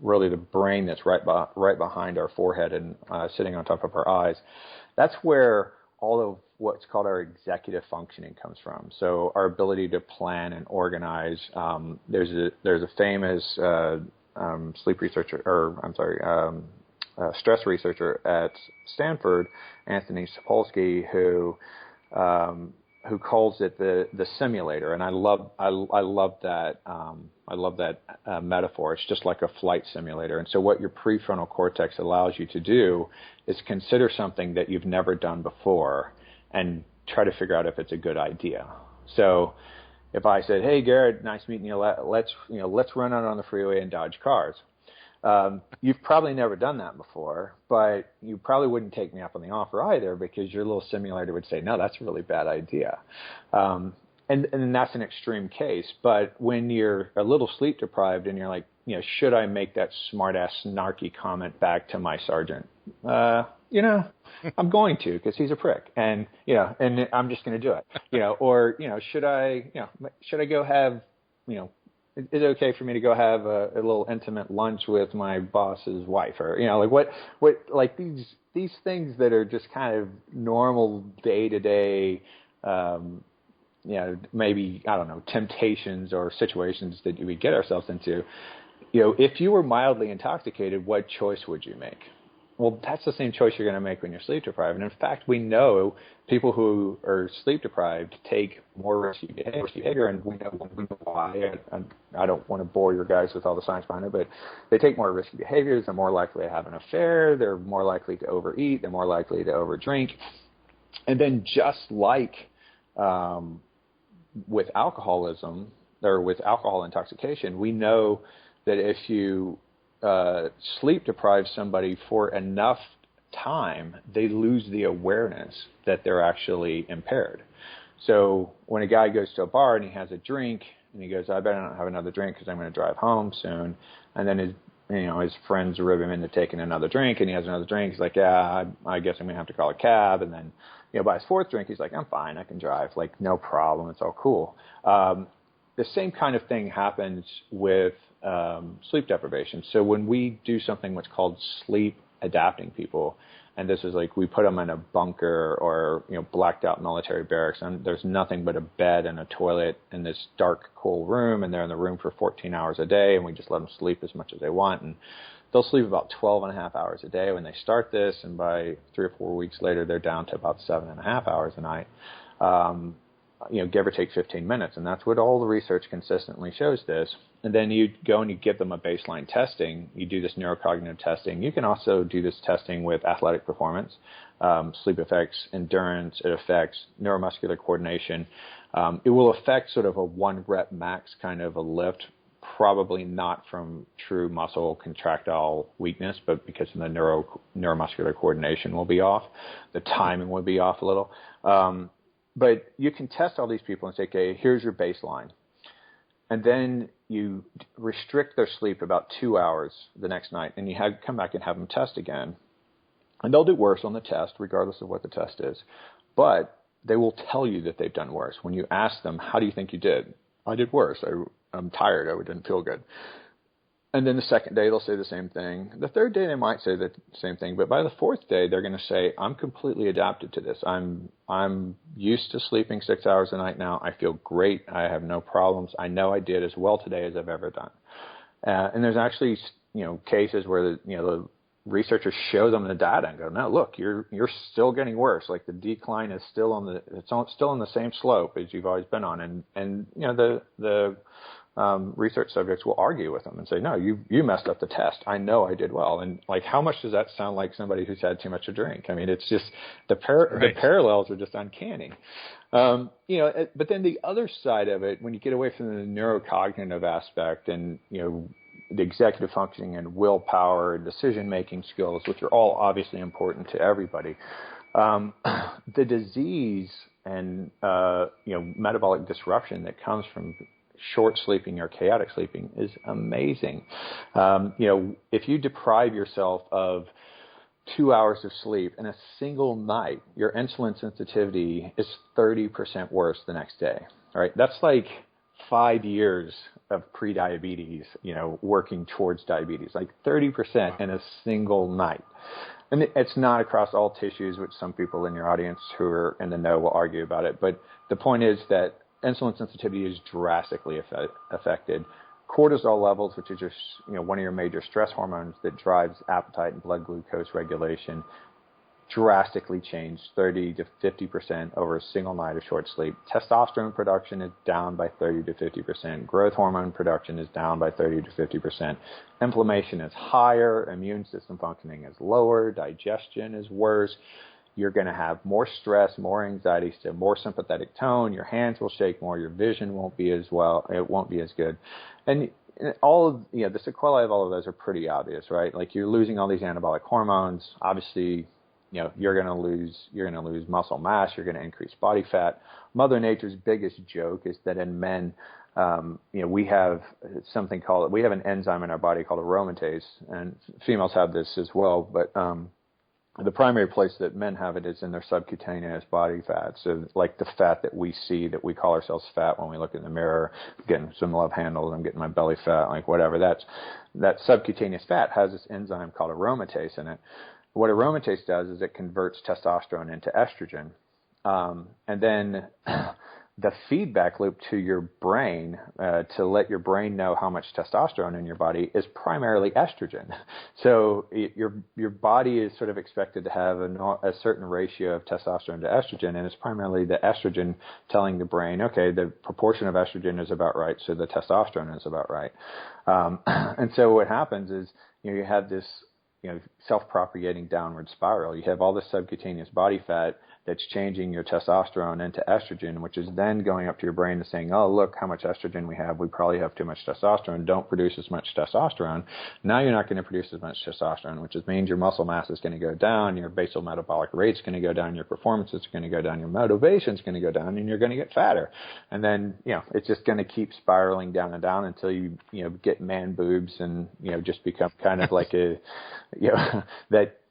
really the brain that's right behind our forehead and sitting on top of our eyes. That's where all of what's called our executive functioning comes from. So our ability to plan and organize. There's a famous sleep researcher, stress researcher at Stanford, Anthony Sapolsky, who calls it the simulator, and I love that metaphor. It's just like a flight simulator. And so what your prefrontal cortex allows you to do is consider something that you've never done before and try to figure out if it's a good idea. So if I said, "Hey Garrett, nice meeting you. Let's run out on the freeway and dodge cars." You've probably never done that before, but you probably wouldn't take me up on the offer either because your little simulator would say, no, that's a really bad idea. And that's an extreme case. But when you're a little sleep deprived and you're like, should I make that smart-ass, snarky comment back to my sergeant? I'm going to because he's a prick, and and I'm just going to do it. Or should I go have is it okay for me to go have a little intimate lunch with my boss's wife, or what like these things that are just kind of normal day to day, maybe I don't know, temptations or situations that we get ourselves into. If you were mildly intoxicated, what choice would you make? Well, that's the same choice you're going to make when you're sleep deprived. And in fact, we know people who are sleep deprived take more risky behavior, and we know why. I don't want to bore your guys with all the science behind it, but they take more risky behaviors. They're more likely to have an affair. They're more likely to overeat. They're more likely to overdrink. And then just like with alcoholism or with alcohol intoxication, we know that if you sleep deprive somebody for enough time, they lose the awareness that they're actually impaired. So when a guy goes to a bar and he has a drink and he goes, I better not have another drink because I'm going to drive home soon. And then his friends rib him into taking another drink, and he has another drink. He's like, yeah, I guess I'm going to have to call a cab. And then, by his fourth drink, he's like, I'm fine. I can drive. Like, no problem. It's all cool. The same kind of thing happens with sleep deprivation. So when we do something what's called sleep adapting people, and this is like we put them in a bunker or blacked out military barracks, and there's nothing but a bed and a toilet in this dark, cool room, and they're in the room for 14 hours a day, and we just let them sleep as much as they want, and they'll sleep about 12 and a half hours a day when they start this, and by 3 or 4 weeks later, they're down to about 7.5 hours a night. Give or take 15 minutes. And that's what all the research consistently shows this. And then you go and you give them a baseline testing. You do this neurocognitive testing. You can also do this testing with athletic performance. Sleep affects endurance. It affects neuromuscular coordination. It will affect sort of a 1 rep max kind of a lift probably not from true muscle contractile weakness, but because of the neuromuscular coordination will be off. The timing will be off a little. But you can test all these people and say, okay, here's your baseline. And then you restrict their sleep about 2 hours the next night, and you come back and have them test again. And they'll do worse on the test, regardless of what the test is. But they will tell you that they've done worse. When you ask them, how do you think you did? I did worse. I'm tired. I didn't feel good. And then the second day, they'll say the same thing. The third day, they might say the same thing. But by the fourth day, they're going to say, I'm completely adapted to this. I'm used to sleeping 6 hours a night now. I feel great. I have no problems. I know I did as well today as I've ever done. And there's actually, cases where the researchers show them the data and go, no, look, you're still getting worse. Like the decline is still still on the same slope as you've always been on. And the research subjects will argue with them and say, no, you messed up the test. I know I did well. And like, how much does that sound like somebody who's had too much to drink? I mean, it's just the parallels are just uncanny. But then the other side of it, when you get away from the neurocognitive aspect and, the executive functioning and willpower and decision-making skills, which are all obviously important to everybody, the disease and, metabolic disruption that comes from short sleeping or chaotic sleeping is amazing. If you deprive yourself of 2 hours of sleep in a single night, your insulin sensitivity is 30% worse the next day. All right. That's like 5 years of pre-diabetes, working towards diabetes, like 30% in a single night. And it's not across all tissues, which some people in your audience who are in the know will argue about it. But the point is that insulin sensitivity is drastically affected. Cortisol levels, which is just one of your major stress hormones that drives appetite and blood glucose regulation, drastically changed 30 to 50% over a single night of short sleep. Testosterone production is down by 30 to 50%. Growth hormone production is down by 30 to 50%. Inflammation is higher. Immune system functioning is lower. Digestion is worse. You're going to have more stress, more anxiety, so more sympathetic tone. Your hands will shake more. Your vision won't be as well. It won't be as good. And all of the sequelae of all of those are pretty obvious, right? Like you're losing all these anabolic hormones. Obviously, you're going to lose muscle mass. You're going to increase body fat. Mother Nature's biggest joke is that in men, we have an enzyme in our body called aromatase, and females have this as well, but the primary place that men have it is in their subcutaneous body fat. So like the fat that we see, that we call ourselves fat when we look in the mirror, getting some love handles, I'm getting my belly fat, like whatever. That subcutaneous fat has this enzyme called aromatase in it. What aromatase does is it converts testosterone into estrogen. And then the feedback loop to your brain to let your brain know how much testosterone in your body is primarily estrogen. So your body is sort of expected to have a certain ratio of testosterone to estrogen, and it's primarily the estrogen telling the brain, okay, the proportion of estrogen is about right, so the testosterone is about right. And so what happens is you have this self-propagating downward spiral. You have all this subcutaneous body fat that's changing your testosterone into estrogen, which is then going up to your brain and saying, oh, look how much estrogen we have. We probably have too much testosterone. Don't produce as much testosterone. Now you're not going to produce as much testosterone, which means your muscle mass is going to go down, your basal metabolic rate is going to go down, your performance is going to go down, your motivation is going to go down, and you're going to get fatter. And then, it's just going to keep spiraling down and down until you get man boobs and, just become kind of like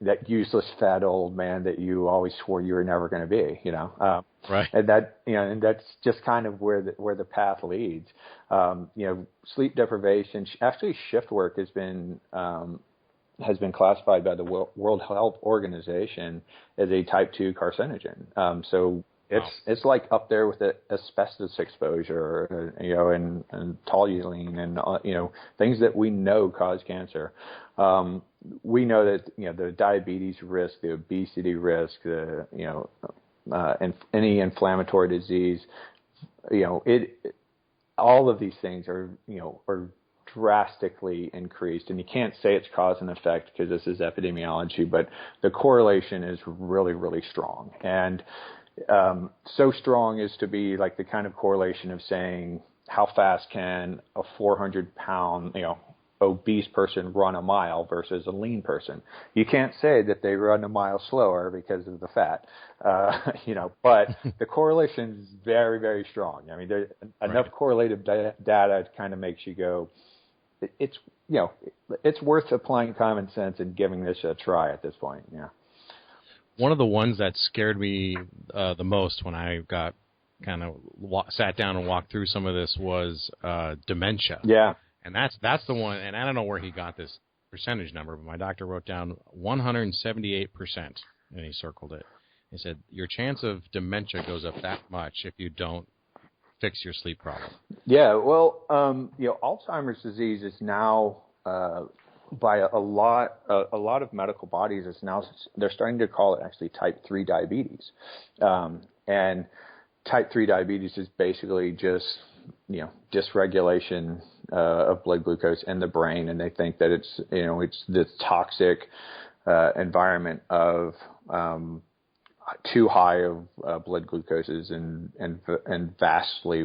that useless fat old man that you always swore you were never going to be, right. And that's just kind of where the path leads. Sleep deprivation, actually shift work has been classified by the World Health Organization as a type 2 carcinogen. So it's like up there with the asbestos exposure, and toluene and, things that we know cause cancer. We know that, the diabetes risk, the obesity risk, and any inflammatory disease, all of these things are drastically increased. And you can't say it's cause and effect because this is epidemiology, but the correlation is really, really strong. And so strong as to be like the kind of correlation of saying, how fast can a 400-pound, obese person run a mile versus a lean person? You can't say that they run a mile slower because of the fat, but the correlation is very, very strong. I mean, there's enough correlative data kind of makes you go, it's worth applying common sense and giving this a try at this point. Yeah. One of the ones that scared me the most when I got kind of sat down and walked through some of this was dementia. Yeah. And that's the one, and I don't know where he got this percentage number, but my doctor wrote down 178%, and he circled it. He said, your chance of dementia goes up that much if you don't fix your sleep problem. Yeah, well, Alzheimer's disease is now by a lot of medical bodies, it's now, they're starting to call it actually type 3 diabetes. And type 3 diabetes is basically just, dysregulation of blood glucose in the brain. And they think that it's, it's this toxic environment of too high of blood glucoses and vastly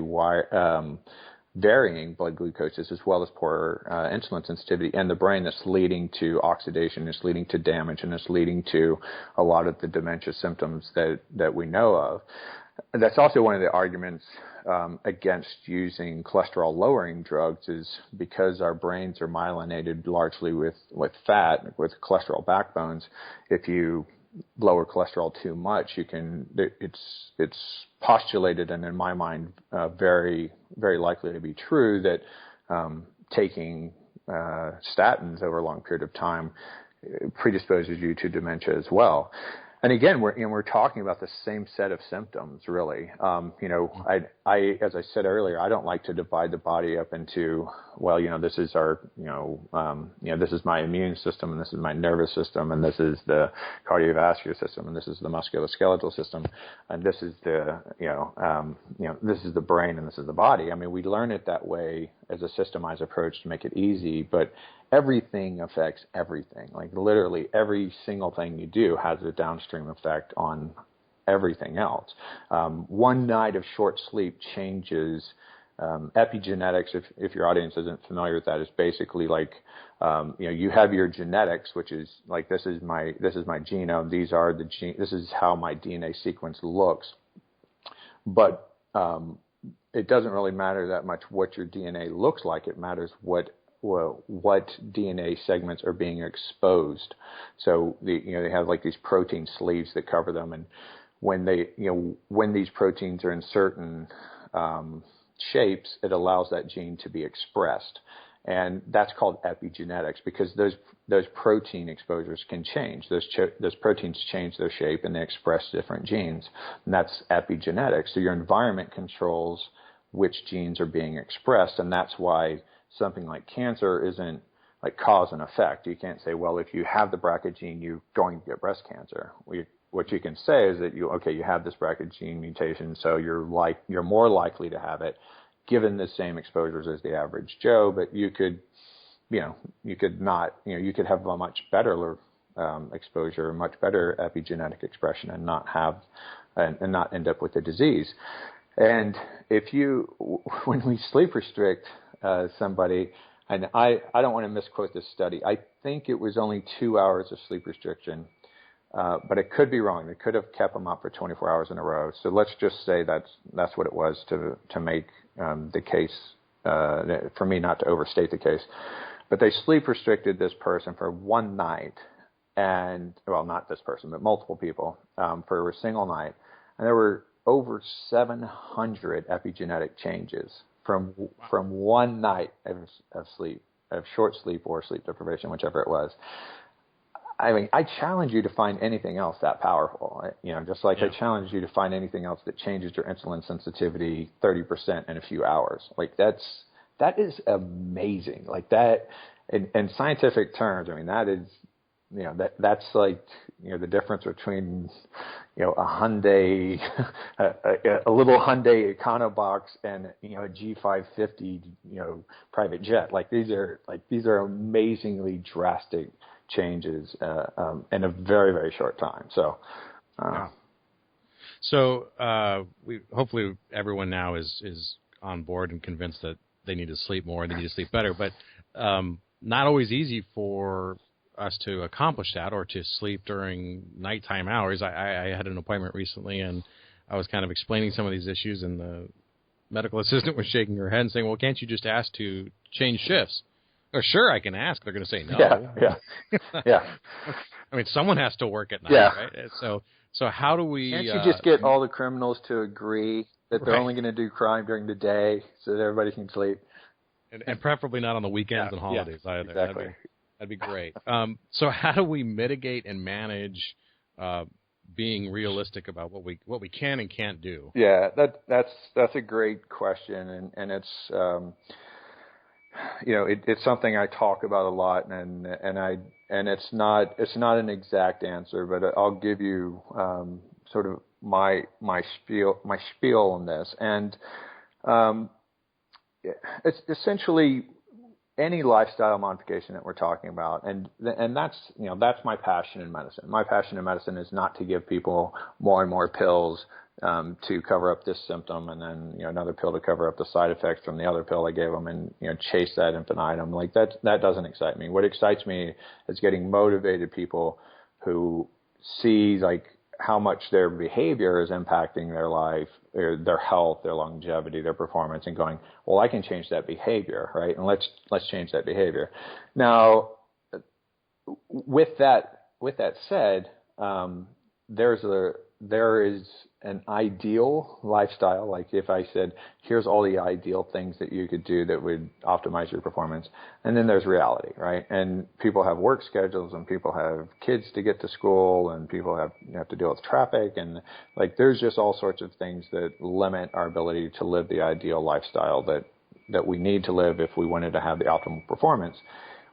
varying blood glucoses, as well as poor insulin sensitivity in the brain, that's leading to oxidation, it's leading to damage, and it's leading to a lot of the dementia symptoms that we know of. That's also one of the arguments against using cholesterol-lowering drugs, is because our brains are myelinated largely with fat, with cholesterol backbones. If you lower cholesterol too much, it's postulated, and in my mind, very, very likely to be true, that taking statins over a long period of time predisposes you to dementia as well. And again, we're talking about the same set of symptoms, really. I as I said earlier, I don't like to divide the body up into, this is our, this is my immune system, and this is my nervous system, and this is the cardiovascular system, and this is the musculoskeletal system, and this is the, this is the brain, and this is the body. I mean, we learn it that way as a systemized approach to make it easy, but everything affects everything. Like literally every single thing you do has a downstream effect on everything else. One night of short sleep changes epigenetics. If your audience isn't familiar with that, it's basically like you have your genetics, which is like this is my genome. These are the this is how my DNA sequence looks. But it doesn't really matter that much what your DNA looks like. It matters what DNA segments are being exposed. So they have like these protein sleeves that cover them, and when when these proteins are in certain shapes, it allows that gene to be expressed, and that's called epigenetics, because those protein exposures can change. Those proteins change their shape and they express different genes, and that's epigenetics. So your environment controls which genes are being expressed, and that's why something like cancer isn't like cause and effect. You can't say, well, if you have the BRCA gene, you're going to get breast cancer. What you can say is that you have this BRCA gene mutation, so you're more likely to have it, given the same exposures as the average Joe. But you could have a much better exposure, much better epigenetic expression, and not end up with the disease. And when we sleep restrict somebody, and I don't want to misquote this study, I think it was only 2 hours of sleep restriction, but it could be wrong. They could have kept them up for 24 hours in a row. So let's just say that's what it was to make the case, for me not to overstate the case. But they sleep restricted this person for one night, and, well, not this person, but multiple people, for a single night. And there were over 700 epigenetic changes from one night of sleep, of short sleep or sleep deprivation, whichever it was. I mean, I challenge you to find anything else that powerful. Just like I challenge you to find anything else that changes your insulin sensitivity 30% in a few hours. Like that is amazing. Like that, in scientific terms, I mean, that is, that's like, the difference between, a Hyundai, a little Hyundai Econobox and, a G550, private jet. Like these are amazingly drastic changes in a very, very short time. So, So we hopefully everyone now is on board and convinced that they need to sleep more and they need to sleep better. But not always easy for us to accomplish that or to sleep during nighttime hours. I had an appointment recently, and I was kind of explaining some of these issues, and the medical assistant was shaking her head and saying, well, can't you just ask to change shifts? Oh, sure, I can ask. They're going to say no. Yeah. I mean, someone has to work at night, right? So how do we... Can't you just get all the criminals to agree that they're only going to do crime during the day so that everybody can sleep? And preferably not on the weekends and holidays either. Exactly. That'd be great. So how do we mitigate and manage being realistic about what we can and can't do? Yeah, that's a great question, and it's it's something I talk about a lot, and it's not an exact answer, but I'll give you sort of my spiel on this, and it's essentially any lifestyle modification that we're talking about, and that's my passion in medicine. My passion in medicine is not to give people more and more pills to cover up this symptom, and then another pill to cover up the side effects from the other pill I gave them, and chase that infinitum. Like that doesn't excite me. What excites me is getting motivated people who see like how much their behavior is impacting their life, their health, their longevity, their performance, and going, well, I can change that behavior, right? And let's change that behavior. Now, with that said, there is an ideal lifestyle. Like if I said, here's all the ideal things that you could do that would optimize your performance. And then there's reality, right? And people have work schedules, and people have kids to get to school, and people have to deal with traffic. And like, there's just all sorts of things that limit our ability to live the ideal lifestyle that we need to live if we wanted to have the optimal performance,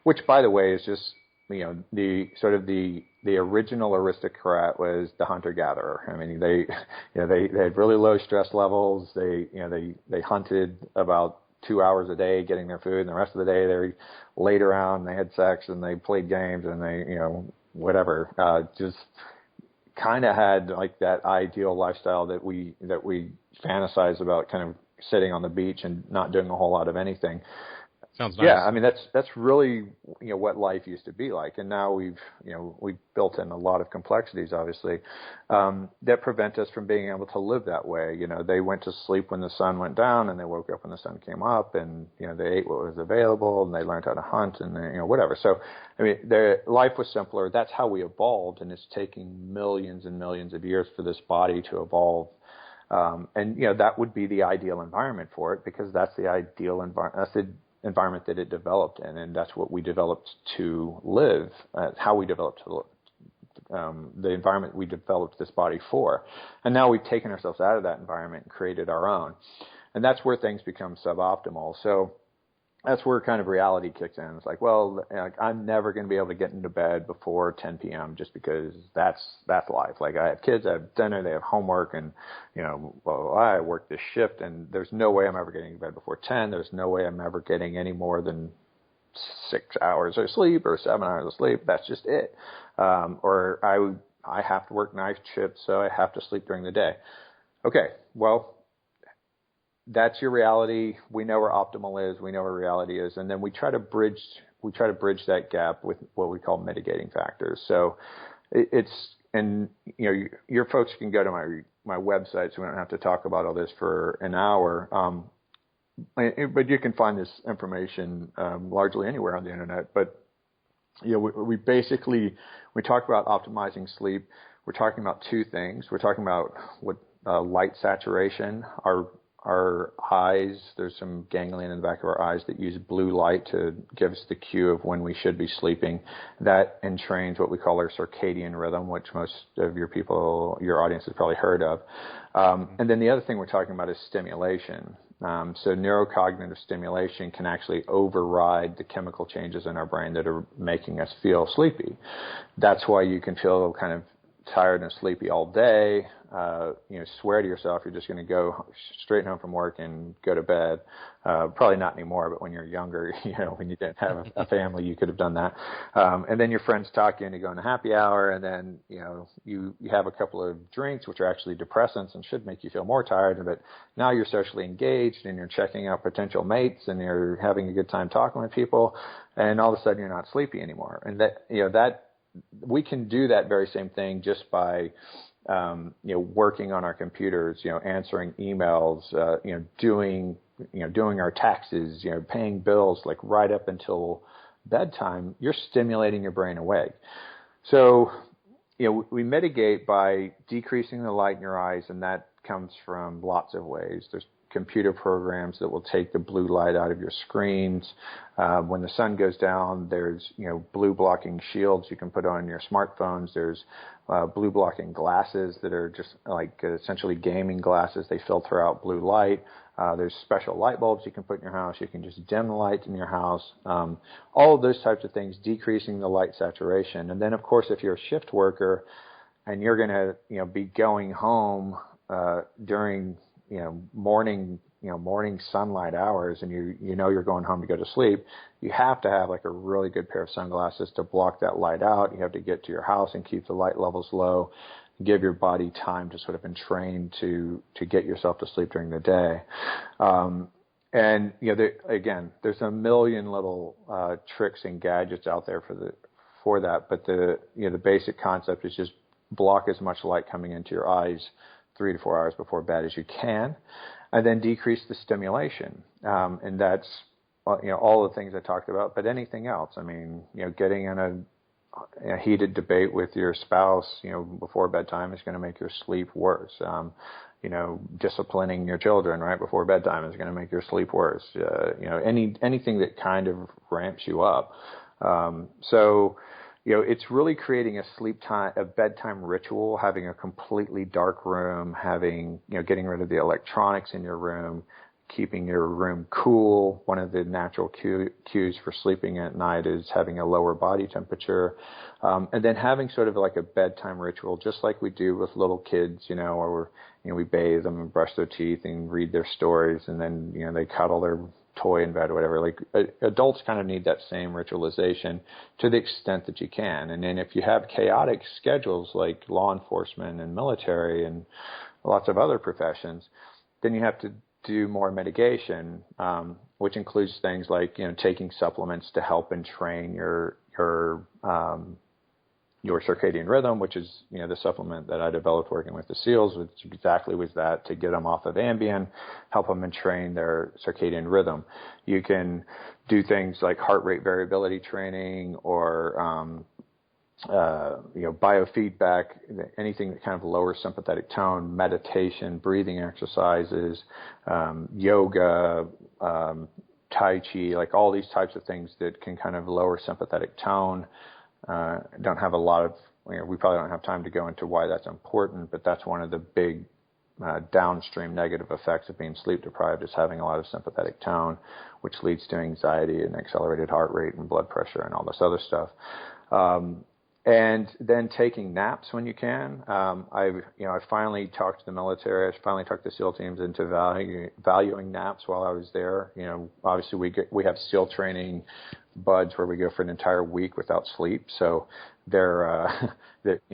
which, by the way, is just, the sort of the original aristocrat was the hunter-gatherer. I mean, they had really low stress levels. They hunted about 2 hours a day getting their food, and the rest of the day they laid around and they had sex and they played games and they, whatever. Just kind of had like that ideal lifestyle that we fantasize about, kind of sitting on the beach and not doing a whole lot of anything. Sounds nice. Yeah, I mean that's really what life used to be like, and now we've built in a lot of complexities, obviously, that prevent us from being able to live that way. They went to sleep when the sun went down, and they woke up when the sun came up, and they ate what was available, and they learned how to hunt, and whatever. So, I mean, their life was simpler. That's how we evolved, and it's taking millions and millions of years for this body to evolve. And that would be the ideal environment for it, because that's the ideal environment. That's the environment that it developed in, and that's what we developed to live. How we developed to live, the environment we developed this body for. And now we've taken ourselves out of that environment and created our own, and that's where things become suboptimal. So that's where kind of reality kicks in. It's like, well, I'm never going to be able to get into bed before 10 p.m. just because that's life. Like, I have kids, I have dinner, they have homework, and I work this shift, and there's no way I'm ever getting to bed before 10. There's no way I'm ever getting any more than 6 hours of sleep or 7 hours of sleep. That's just it. Or I have to work night shifts, so I have to sleep during the day. Okay, well, that's your reality. We know where optimal is. We know where reality is, and then we try to bridge that gap with what we call mitigating factors. So your folks can go to my website, so we don't have to talk about all this for an hour. But you can find this information largely anywhere on the internet. But we basically talk about optimizing sleep. We're talking about two things. We're talking about what light saturation. Our eyes, there's some ganglion in the back of our eyes that use blue light to give us the cue of when we should be sleeping. That entrains what we call our circadian rhythm, which most of your audience has probably heard of. And then the other thing we're talking about is stimulation. So neurocognitive stimulation can actually override the chemical changes in our brain that are making us feel sleepy. That's why you can feel kind of tired and sleepy all day, swear to yourself you're just going to go straight home from work and go to bed. Probably not anymore, but when you're younger, when you didn't have a family, you could have done that. And then your friends talk you into going to happy hour, and then, you have a couple of drinks, which are actually depressants and should make you feel more tired, but now you're socially engaged and you're checking out potential mates and you're having a good time talking with people, and all of a sudden you're not sleepy anymore. And that we can do that very same thing just by working on our computers, answering emails, doing our taxes, paying bills, like right up until bedtime. You're stimulating your brain awake. So, we mitigate by decreasing the light in your eyes, and that comes from lots of ways. There's computer programs that will take the blue light out of your screens. When the sun goes down, there's blue blocking shields you can put on your smartphones. There's blue blocking glasses that are just like essentially gaming glasses. They filter out blue light. There's special light bulbs you can put in your house. You can just dim the light in your house. All of those types of things, decreasing the light saturation. And then, of course, if you're a shift worker and you're going to be going home during morning sunlight hours, and you're going home to go to sleep, you have to have like a really good pair of sunglasses to block that light out. You have to get to your house and keep the light levels low, give your body time to sort of entrain to get yourself to sleep during the day. And there's a million little tricks and gadgets out there for that, but the basic concept is just block as much light coming into your eyes 3 to 4 hours before bed as you can, and then decrease the stimulation. And that's, all the things I talked about, but anything else. I mean, getting in a heated debate with your spouse, before bedtime is going to make your sleep worse. Disciplining your children right before bedtime is going to make your sleep worse. Anything that kind of ramps you up. It's really creating a bedtime ritual, having a completely dark room, getting rid of the electronics in your room, keeping your room cool. One of the natural cues for sleeping at night is having a lower body temperature. And then having sort of like a bedtime ritual, just like we do with little kids, where we bathe them and brush their teeth and read their stories, and then, they cuddle their toy in bed or whatever. Like adults kind of need that same ritualization to the extent that you can. And then if you have chaotic schedules like law enforcement and military and lots of other professions, then you have to do more mitigation, which includes things like taking supplements to help entrain your circadian rhythm, which is the supplement that I developed working with the SEALs, which exactly was that, to get them off of Ambien, help them entrain their circadian rhythm. You can do things like heart rate variability training or biofeedback, anything that kind of lowers sympathetic tone, meditation, breathing exercises, yoga, Tai Chi, like all these types of things that can kind of lower sympathetic tone. Don't have a lot of, we probably don't have time to go into why that's important, but that's one of the big downstream negative effects of being sleep deprived, is having a lot of sympathetic tone, which leads to anxiety and accelerated heart rate and blood pressure and all this other stuff. And then taking naps when you can. I finally talked to the military. I finally talked the SEAL teams into valuing naps while I was there. Obviously we have SEAL training buds where we go for an entire week without sleep. So it's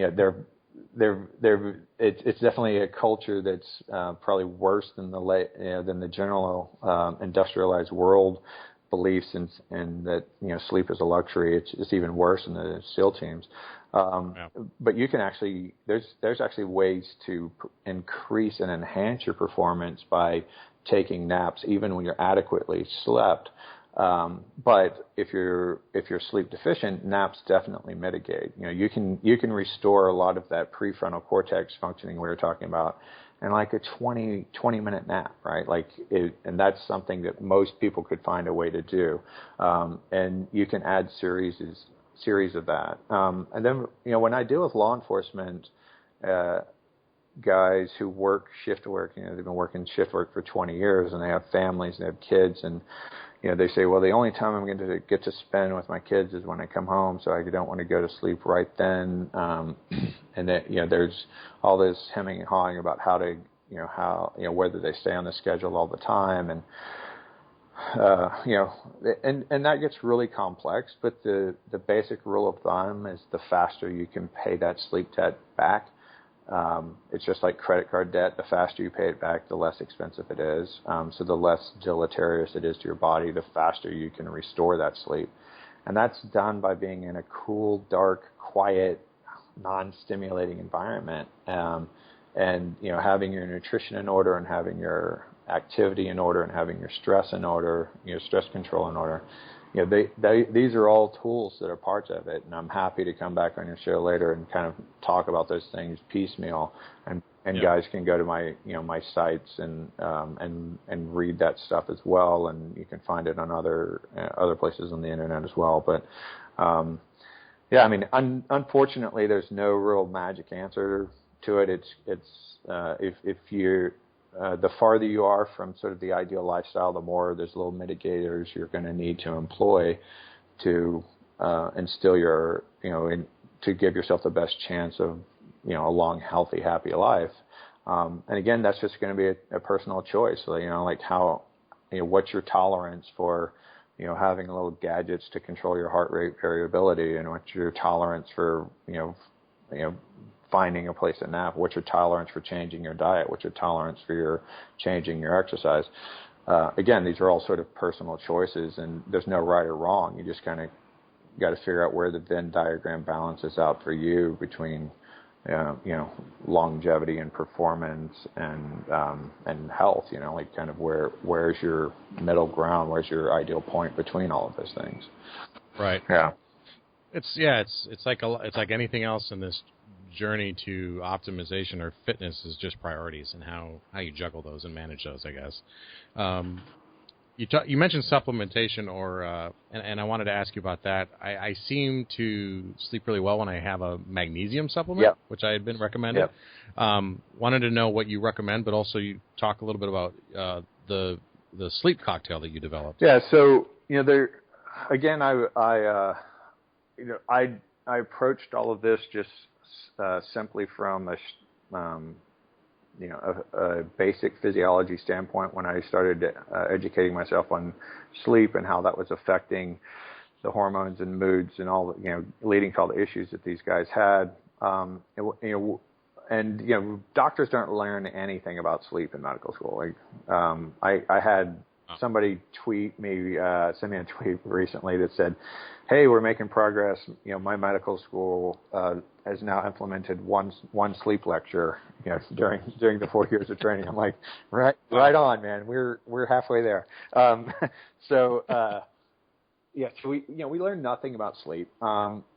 definitely a culture that's probably worse than the general industrialized world beliefs and that sleep is a luxury. It's even worse in the SEAL teams. But you can actually there's actually ways to increase and enhance your performance by taking naps, even when you're adequately slept. But if you're sleep deficient, naps definitely mitigate. You can restore a lot of that prefrontal cortex functioning we were talking about in like a 20-minute nap, right? And that's something that most people could find a way to do. And you can add series of that. And then, when I deal with law enforcement guys who work shift work, they've been working shift work for 20 years and they have families, they have kids, and they say, well, the only time I'm going to get to spend with my kids is when I come home, so I don't want to go to sleep right then. And that, there's all this hemming and hawing about how to, whether they stay on the schedule all the time, and and that gets really complex. But the basic rule of thumb is the faster you can pay that sleep debt back. It's just like credit card debt. The faster you pay it back, the less expensive it is. So the less deleterious it is to your body, the faster you can restore that sleep. And that's done by being in a cool, dark, quiet, non-stimulating environment. And, having your nutrition in order, and having your activity in order, and having your stress in order, your stress control in order. These are all tools that are parts of it, and I'm happy to come back on your show later and kind of talk about those things piecemeal. And guys can go to my my sites and read that stuff as well, and you can find it on other places on the internet as well. But unfortunately, there's no real magic answer to it. If you're the farther you are from sort of the ideal lifestyle, the more there's little mitigators you're going to need to employ to instill your, to give yourself the best chance of, a long, healthy, happy life. And again, that's just going to be a personal choice. So, like how, what's your tolerance for, having little gadgets to control your heart rate variability, and what's your tolerance for, finding a place to nap? What's your tolerance for changing your diet? What's your tolerance for changing your exercise? Again, these are all sort of personal choices, and there's no right or wrong. You just kind of got to figure out where the Venn diagram balances out for you between, longevity and performance and health. Like kind of where's your middle ground? Where's your ideal point between all of those things? Right. Yeah. It's like anything else in this journey to optimization or fitness is just priorities, and how you juggle those and manage those, I guess. You mentioned supplementation, and I wanted to ask you about that. I seem to sleep really well when I have a magnesium supplement, which I had been recommended. Wanted to know what you recommend, but also you talk a little bit about the sleep cocktail that you developed. Yeah. So again, I approached all of this just simply from a basic physiology standpoint when I started educating myself on sleep and how that was affecting the hormones and moods and all, leading to all the issues that these guys had. Doctors don't learn anything about sleep in medical school. I had somebody send me a tweet recently that said, "Hey, we're making progress. My medical school has now implemented one sleep lecture, during the 4 years of training." I'm like, right on, man. We're halfway there. So we learned nothing about sleep,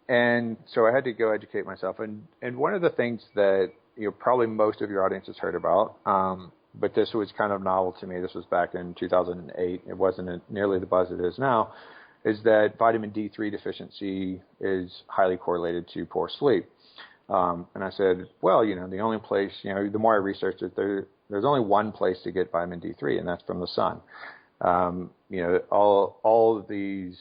and so I had to go educate myself. And one of the things that probably most of your audience has heard about, but this was kind of novel to me. This was back in 2008. It wasn't nearly the buzz it is now. Is that vitamin D3 deficiency is highly correlated to poor sleep. And I said, well, the only place, the more I researched it, there's only one place to get vitamin D3, and that's from the sun. All of these,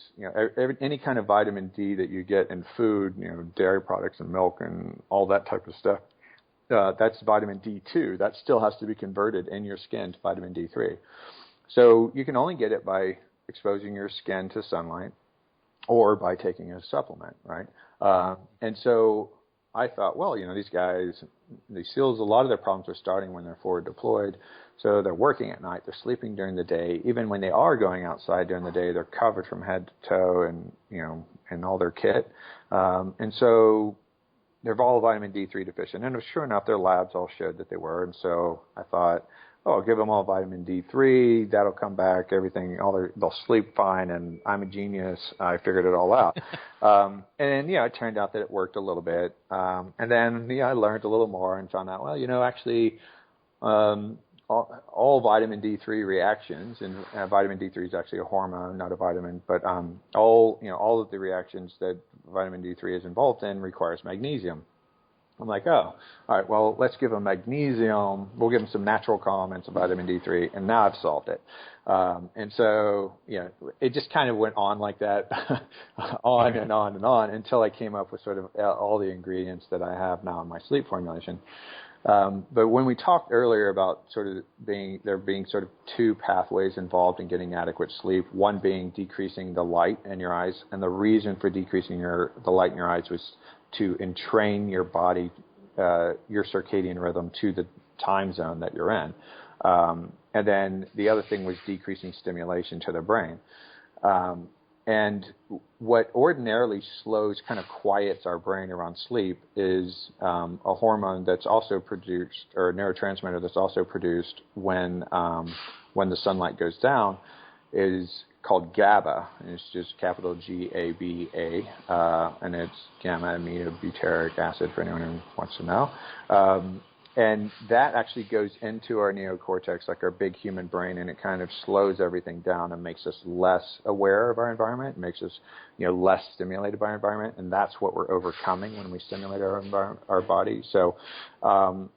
any kind of vitamin D that you get in food, dairy products and milk and all that type of stuff, that's vitamin D2. That still has to be converted in your skin to vitamin D3. So you can only get it by exposing your skin to sunlight or by taking a supplement, right? And so I thought, well, these guys, these SEALs, a lot of their problems are starting when they're forward deployed. So they're working at night, they're sleeping during the day. Even when they are going outside during the day, they're covered from head to toe and, and all their kit. And so they're all vitamin D3 deficient. And sure enough, their labs all showed that they were. And so I thought, I'll give them all vitamin D3. That'll come back. Everything, they'll sleep fine. And I'm a genius. I figured it all out. And it turned out that it worked a little bit. And then, I learned a little more and found out, well, actually, all vitamin D3 reactions, and vitamin D3 is actually a hormone, not a vitamin, but all of the reactions that vitamin D3 is involved in requires magnesium. I'm like, oh, all right, well, let's give them magnesium. We'll give them some natural calm and some vitamin D3, and now I've solved it. And so, it just kind of went on like that, on and on and on, until I came up with sort of all the ingredients that I have now in my sleep formulation. But when we talked earlier about sort of there being sort of two pathways involved in getting adequate sleep, one being decreasing the light in your eyes, and the reason for decreasing the light in your eyes was to entrain your body, your circadian rhythm to the time zone that you're in. And then the other thing was decreasing stimulation to the brain. And what ordinarily kind of quiets our brain around sleep is a hormone that's also produced, or a neurotransmitter that's also produced when the sunlight goes down, is called GABA, and it's just capital GABA, and it's gamma-aminobutyric acid for anyone who wants to know. And that actually goes into our neocortex, like our big human brain, and it kind of slows everything down and makes us less aware of our environment, makes us, less stimulated by our environment, and that's what we're overcoming when we stimulate our body. So, when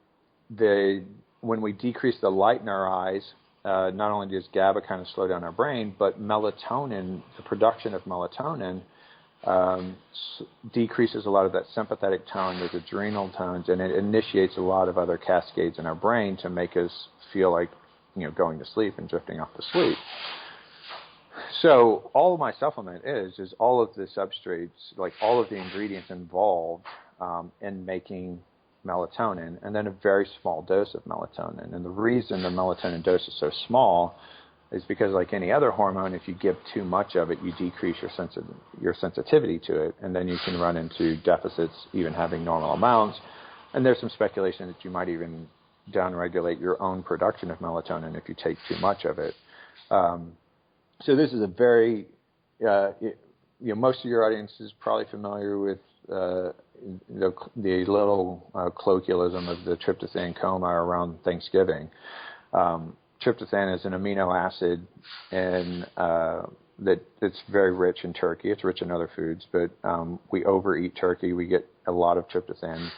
we decrease the light in our eyes, not only does GABA kind of slow down our brain, but melatonin, the production of melatonin, decreases a lot of that sympathetic tone, those adrenal tones, and it initiates a lot of other cascades in our brain to make us feel like, going to sleep and drifting off to sleep. So all of my supplement is all of the substrates, like all of the ingredients involved in making melatonin, and then a very small dose of melatonin. And the reason the melatonin dose is so small is because, like any other hormone, if you give too much of it, you decrease your sensitivity to it, and then you can run into deficits even having normal amounts. And there's some speculation that you might even downregulate your own production of melatonin if you take too much of it. So this is a very, most of your audience is probably familiar with the little colloquialism of the tryptophan coma around Thanksgiving. Tryptophan is an amino acid, and it's very rich in turkey. It's rich in other foods, but we overeat turkey. We get a lot of tryptophan.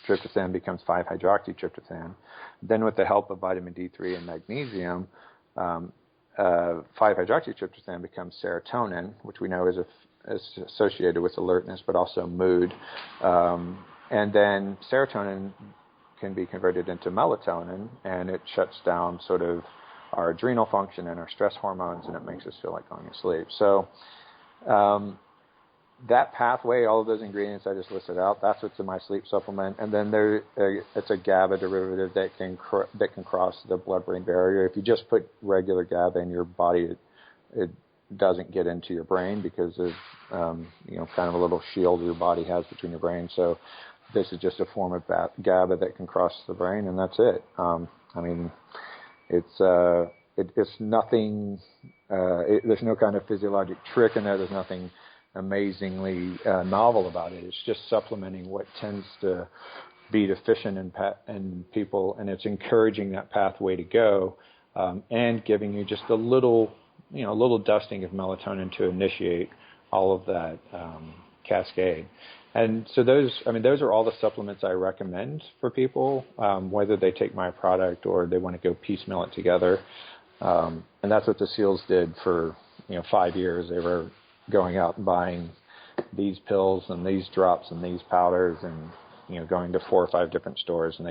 Tryptophan becomes 5-hydroxytryptophan. Then with the help of vitamin D3 and magnesium, 5-hydroxytryptophan becomes serotonin, which we know is associated with alertness, but also mood. And then serotonin can be converted into melatonin, and it shuts down sort of our adrenal function and our stress hormones, and it makes us feel like going to sleep. So that pathway, all of those ingredients I just listed out, that's what's in my sleep supplement. And then it's a GABA derivative that can cross the blood-brain barrier. If you just put regular GABA in your body, it doesn't get into your brain because of kind of a little shield your body has between your brain. So this is just a form of GABA that can cross the brain, and that's it. It's nothing. There's no kind of physiologic trick in there. There's nothing amazingly novel about it. It's just supplementing what tends to be deficient in people, and it's encouraging that pathway to go, and giving you just a little dusting of melatonin to initiate all of that cascade. And so those are all the supplements I recommend for people, whether they take my product or they want to go piecemeal it together. And that's what the SEALs did for 5 years. They were going out and buying these pills and these drops and these powders, and going to 4 or 5 different stores. And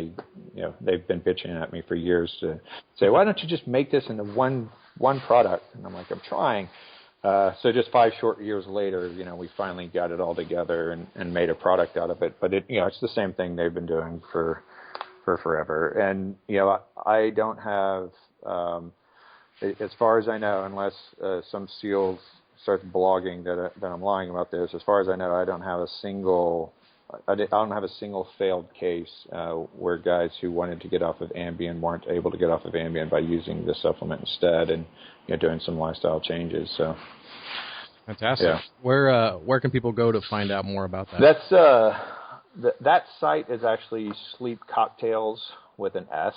they've been bitching at me for years to say, why don't you just make this into one product? And I'm like, I'm trying. So just 5 short years later, we finally got it all together and made a product out of it. But it's the same thing they've been doing for forever. And I don't have, as far as I know, unless some SEALs starts blogging that I'm lying about this, as far as I know, I don't have a single failed case where guys who wanted to get off of Ambien weren't able to get off of Ambien by using the supplement instead, and doing some lifestyle changes. So fantastic. Yeah. Where can people go to find out more about that? That's that site is actually Sleep Cocktails with an S,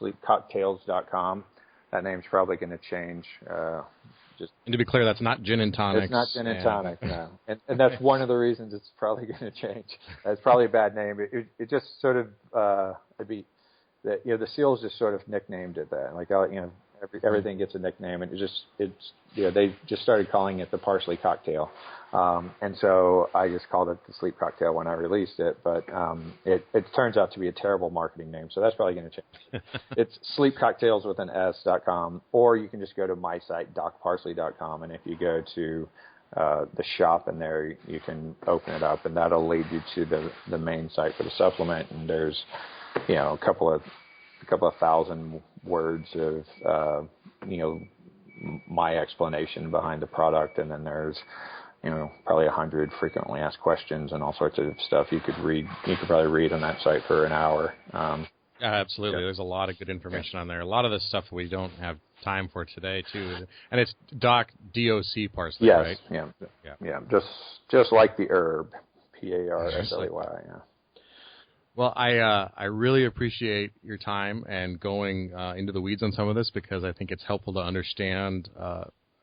sleepcocktails.com. That name's probably going to change just. And to be clear, that's not gin and tonics. It's not gin and tonic, no. And that's one of the reasons it's probably going to change. It's probably a bad name. It just sort of it'd be that the SEALs just sort of nicknamed it that. Like everything gets a nickname, and they just started calling it the Parsley cocktail. And so I just called it the Sleep Cocktail when I released it, but it turns out to be a terrible marketing name, so that's probably going to change. It's sleepcocktails with an S.com, or you can just go to my site, docparsley.com, and if you go to the shop in there, you can open it up, and that'll lead you to the main site for the supplement, and there's a couple of thousand words of my explanation behind the product, and then there's probably 100 frequently asked questions and all sorts of stuff you could read. You could probably read on that site for an hour. Absolutely. Yeah. There's a lot of good information on there. A lot of the stuff we don't have time for today, too. And it's DOC Parsley, yes, right? Yeah. Just like the herb, Parsley. Yeah. Well, I really appreciate your time and going into the weeds on some of this, because I think it's helpful to understand.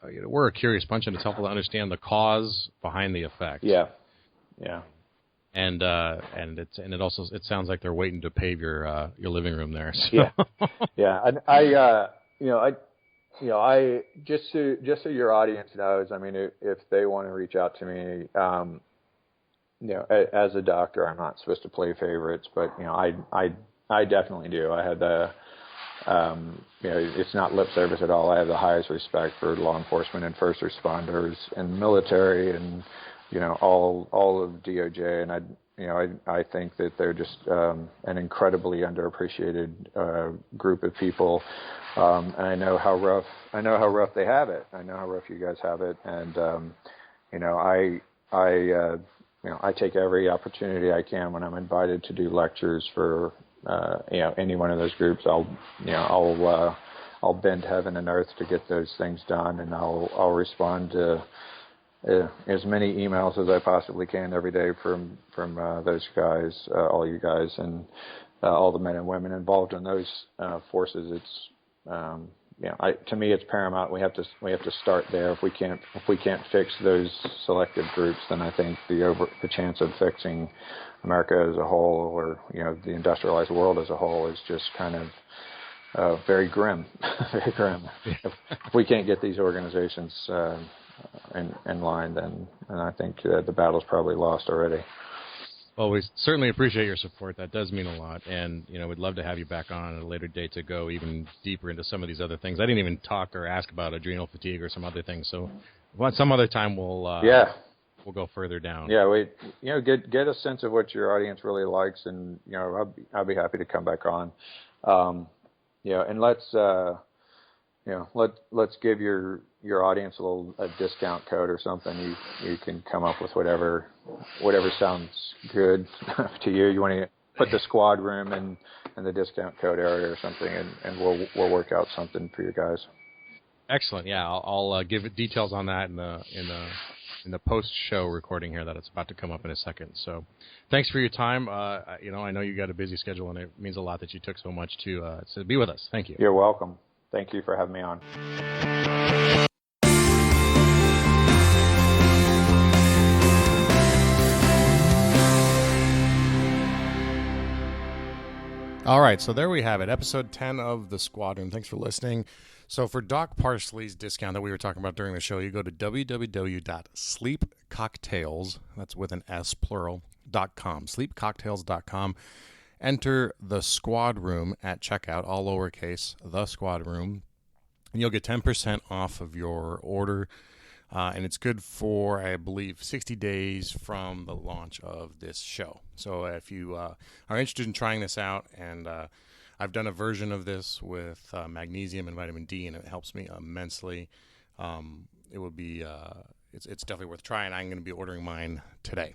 We're a curious bunch, and it's helpful to understand the cause behind the effect. Yeah. And it sounds like they're waiting to pave your living room there. So. Yeah. And I just so your audience knows, I mean, if they want to reach out to me, as a doctor, I'm not supposed to play favorites, but I definitely do. I had it's not lip service at all. I have the highest respect for law enforcement and first responders and military and all of DOJ, and I think that they're just an incredibly underappreciated group of people, and I know how rough they have it. I know how rough you guys have it, and I take every opportunity I can when I'm invited to do lectures for any one of those groups. I'll bend heaven and earth to get those things done, and I'll respond to as many emails as I possibly can every day from those guys, all you guys, and all the men and women involved in those forces. It's to me, it's paramount. We have to start there. If we can't fix those selective groups, then I think the chance of fixing America as a whole, or the industrialized world as a whole, is just kind of very grim. Very grim. If we can't get these organizations in line, then I think the battle's probably lost already. Well, we certainly appreciate your support. That does mean a lot, and we'd love to have you back on at a later date to go even deeper into some of these other things. I didn't even talk or ask about adrenal fatigue or some other things, so some other time we'll go further down. Yeah, we get a sense of what your audience really likes, and I'll be happy to come back on. And let's give your audience a discount code or something. You can come up with whatever sounds good to you. You want to put the squad room in the discount code area or something, and we'll work out something for you guys. Excellent. Yeah, I'll give details on that in the post-show recording here that it's about to come up in a second. So thanks for your time. I know you got a busy schedule, and it means a lot that you took so much to be with us. Thank you. You're welcome. Thank you for having me on. All right, so there we have it, episode 10 of The Squadron. Thanks for listening. So for Doc Parsley's discount that we were talking about during the show, you go to www.sleepcocktails, that's with an S, plural, .com, sleepcocktails.com. Enter The Squad Room at checkout, all lowercase, The Squad Room, and you'll get 10% off of your order. And it's good for, I believe, 60 days from the launch of this show. So if you are interested in trying this out, and I've done a version of this with magnesium and vitamin D, and it helps me immensely. It would be, it's definitely worth trying. I'm going to be ordering mine today.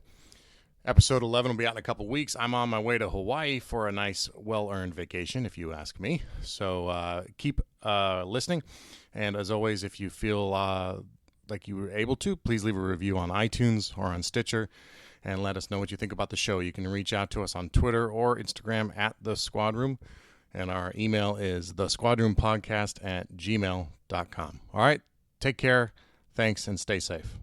Episode 11 will be out in a couple weeks. I'm on my way to Hawaii for a nice, well-earned vacation, if you ask me. So keep listening. And as always, if you feel like you were able to, please leave a review on iTunes or on Stitcher and let us know what you think about the show. You can reach out to us on Twitter or Instagram at The Squad Room, and our email is thesquadroompodcast@gmail.com. All right, take Take care. Thanks, and stay safe.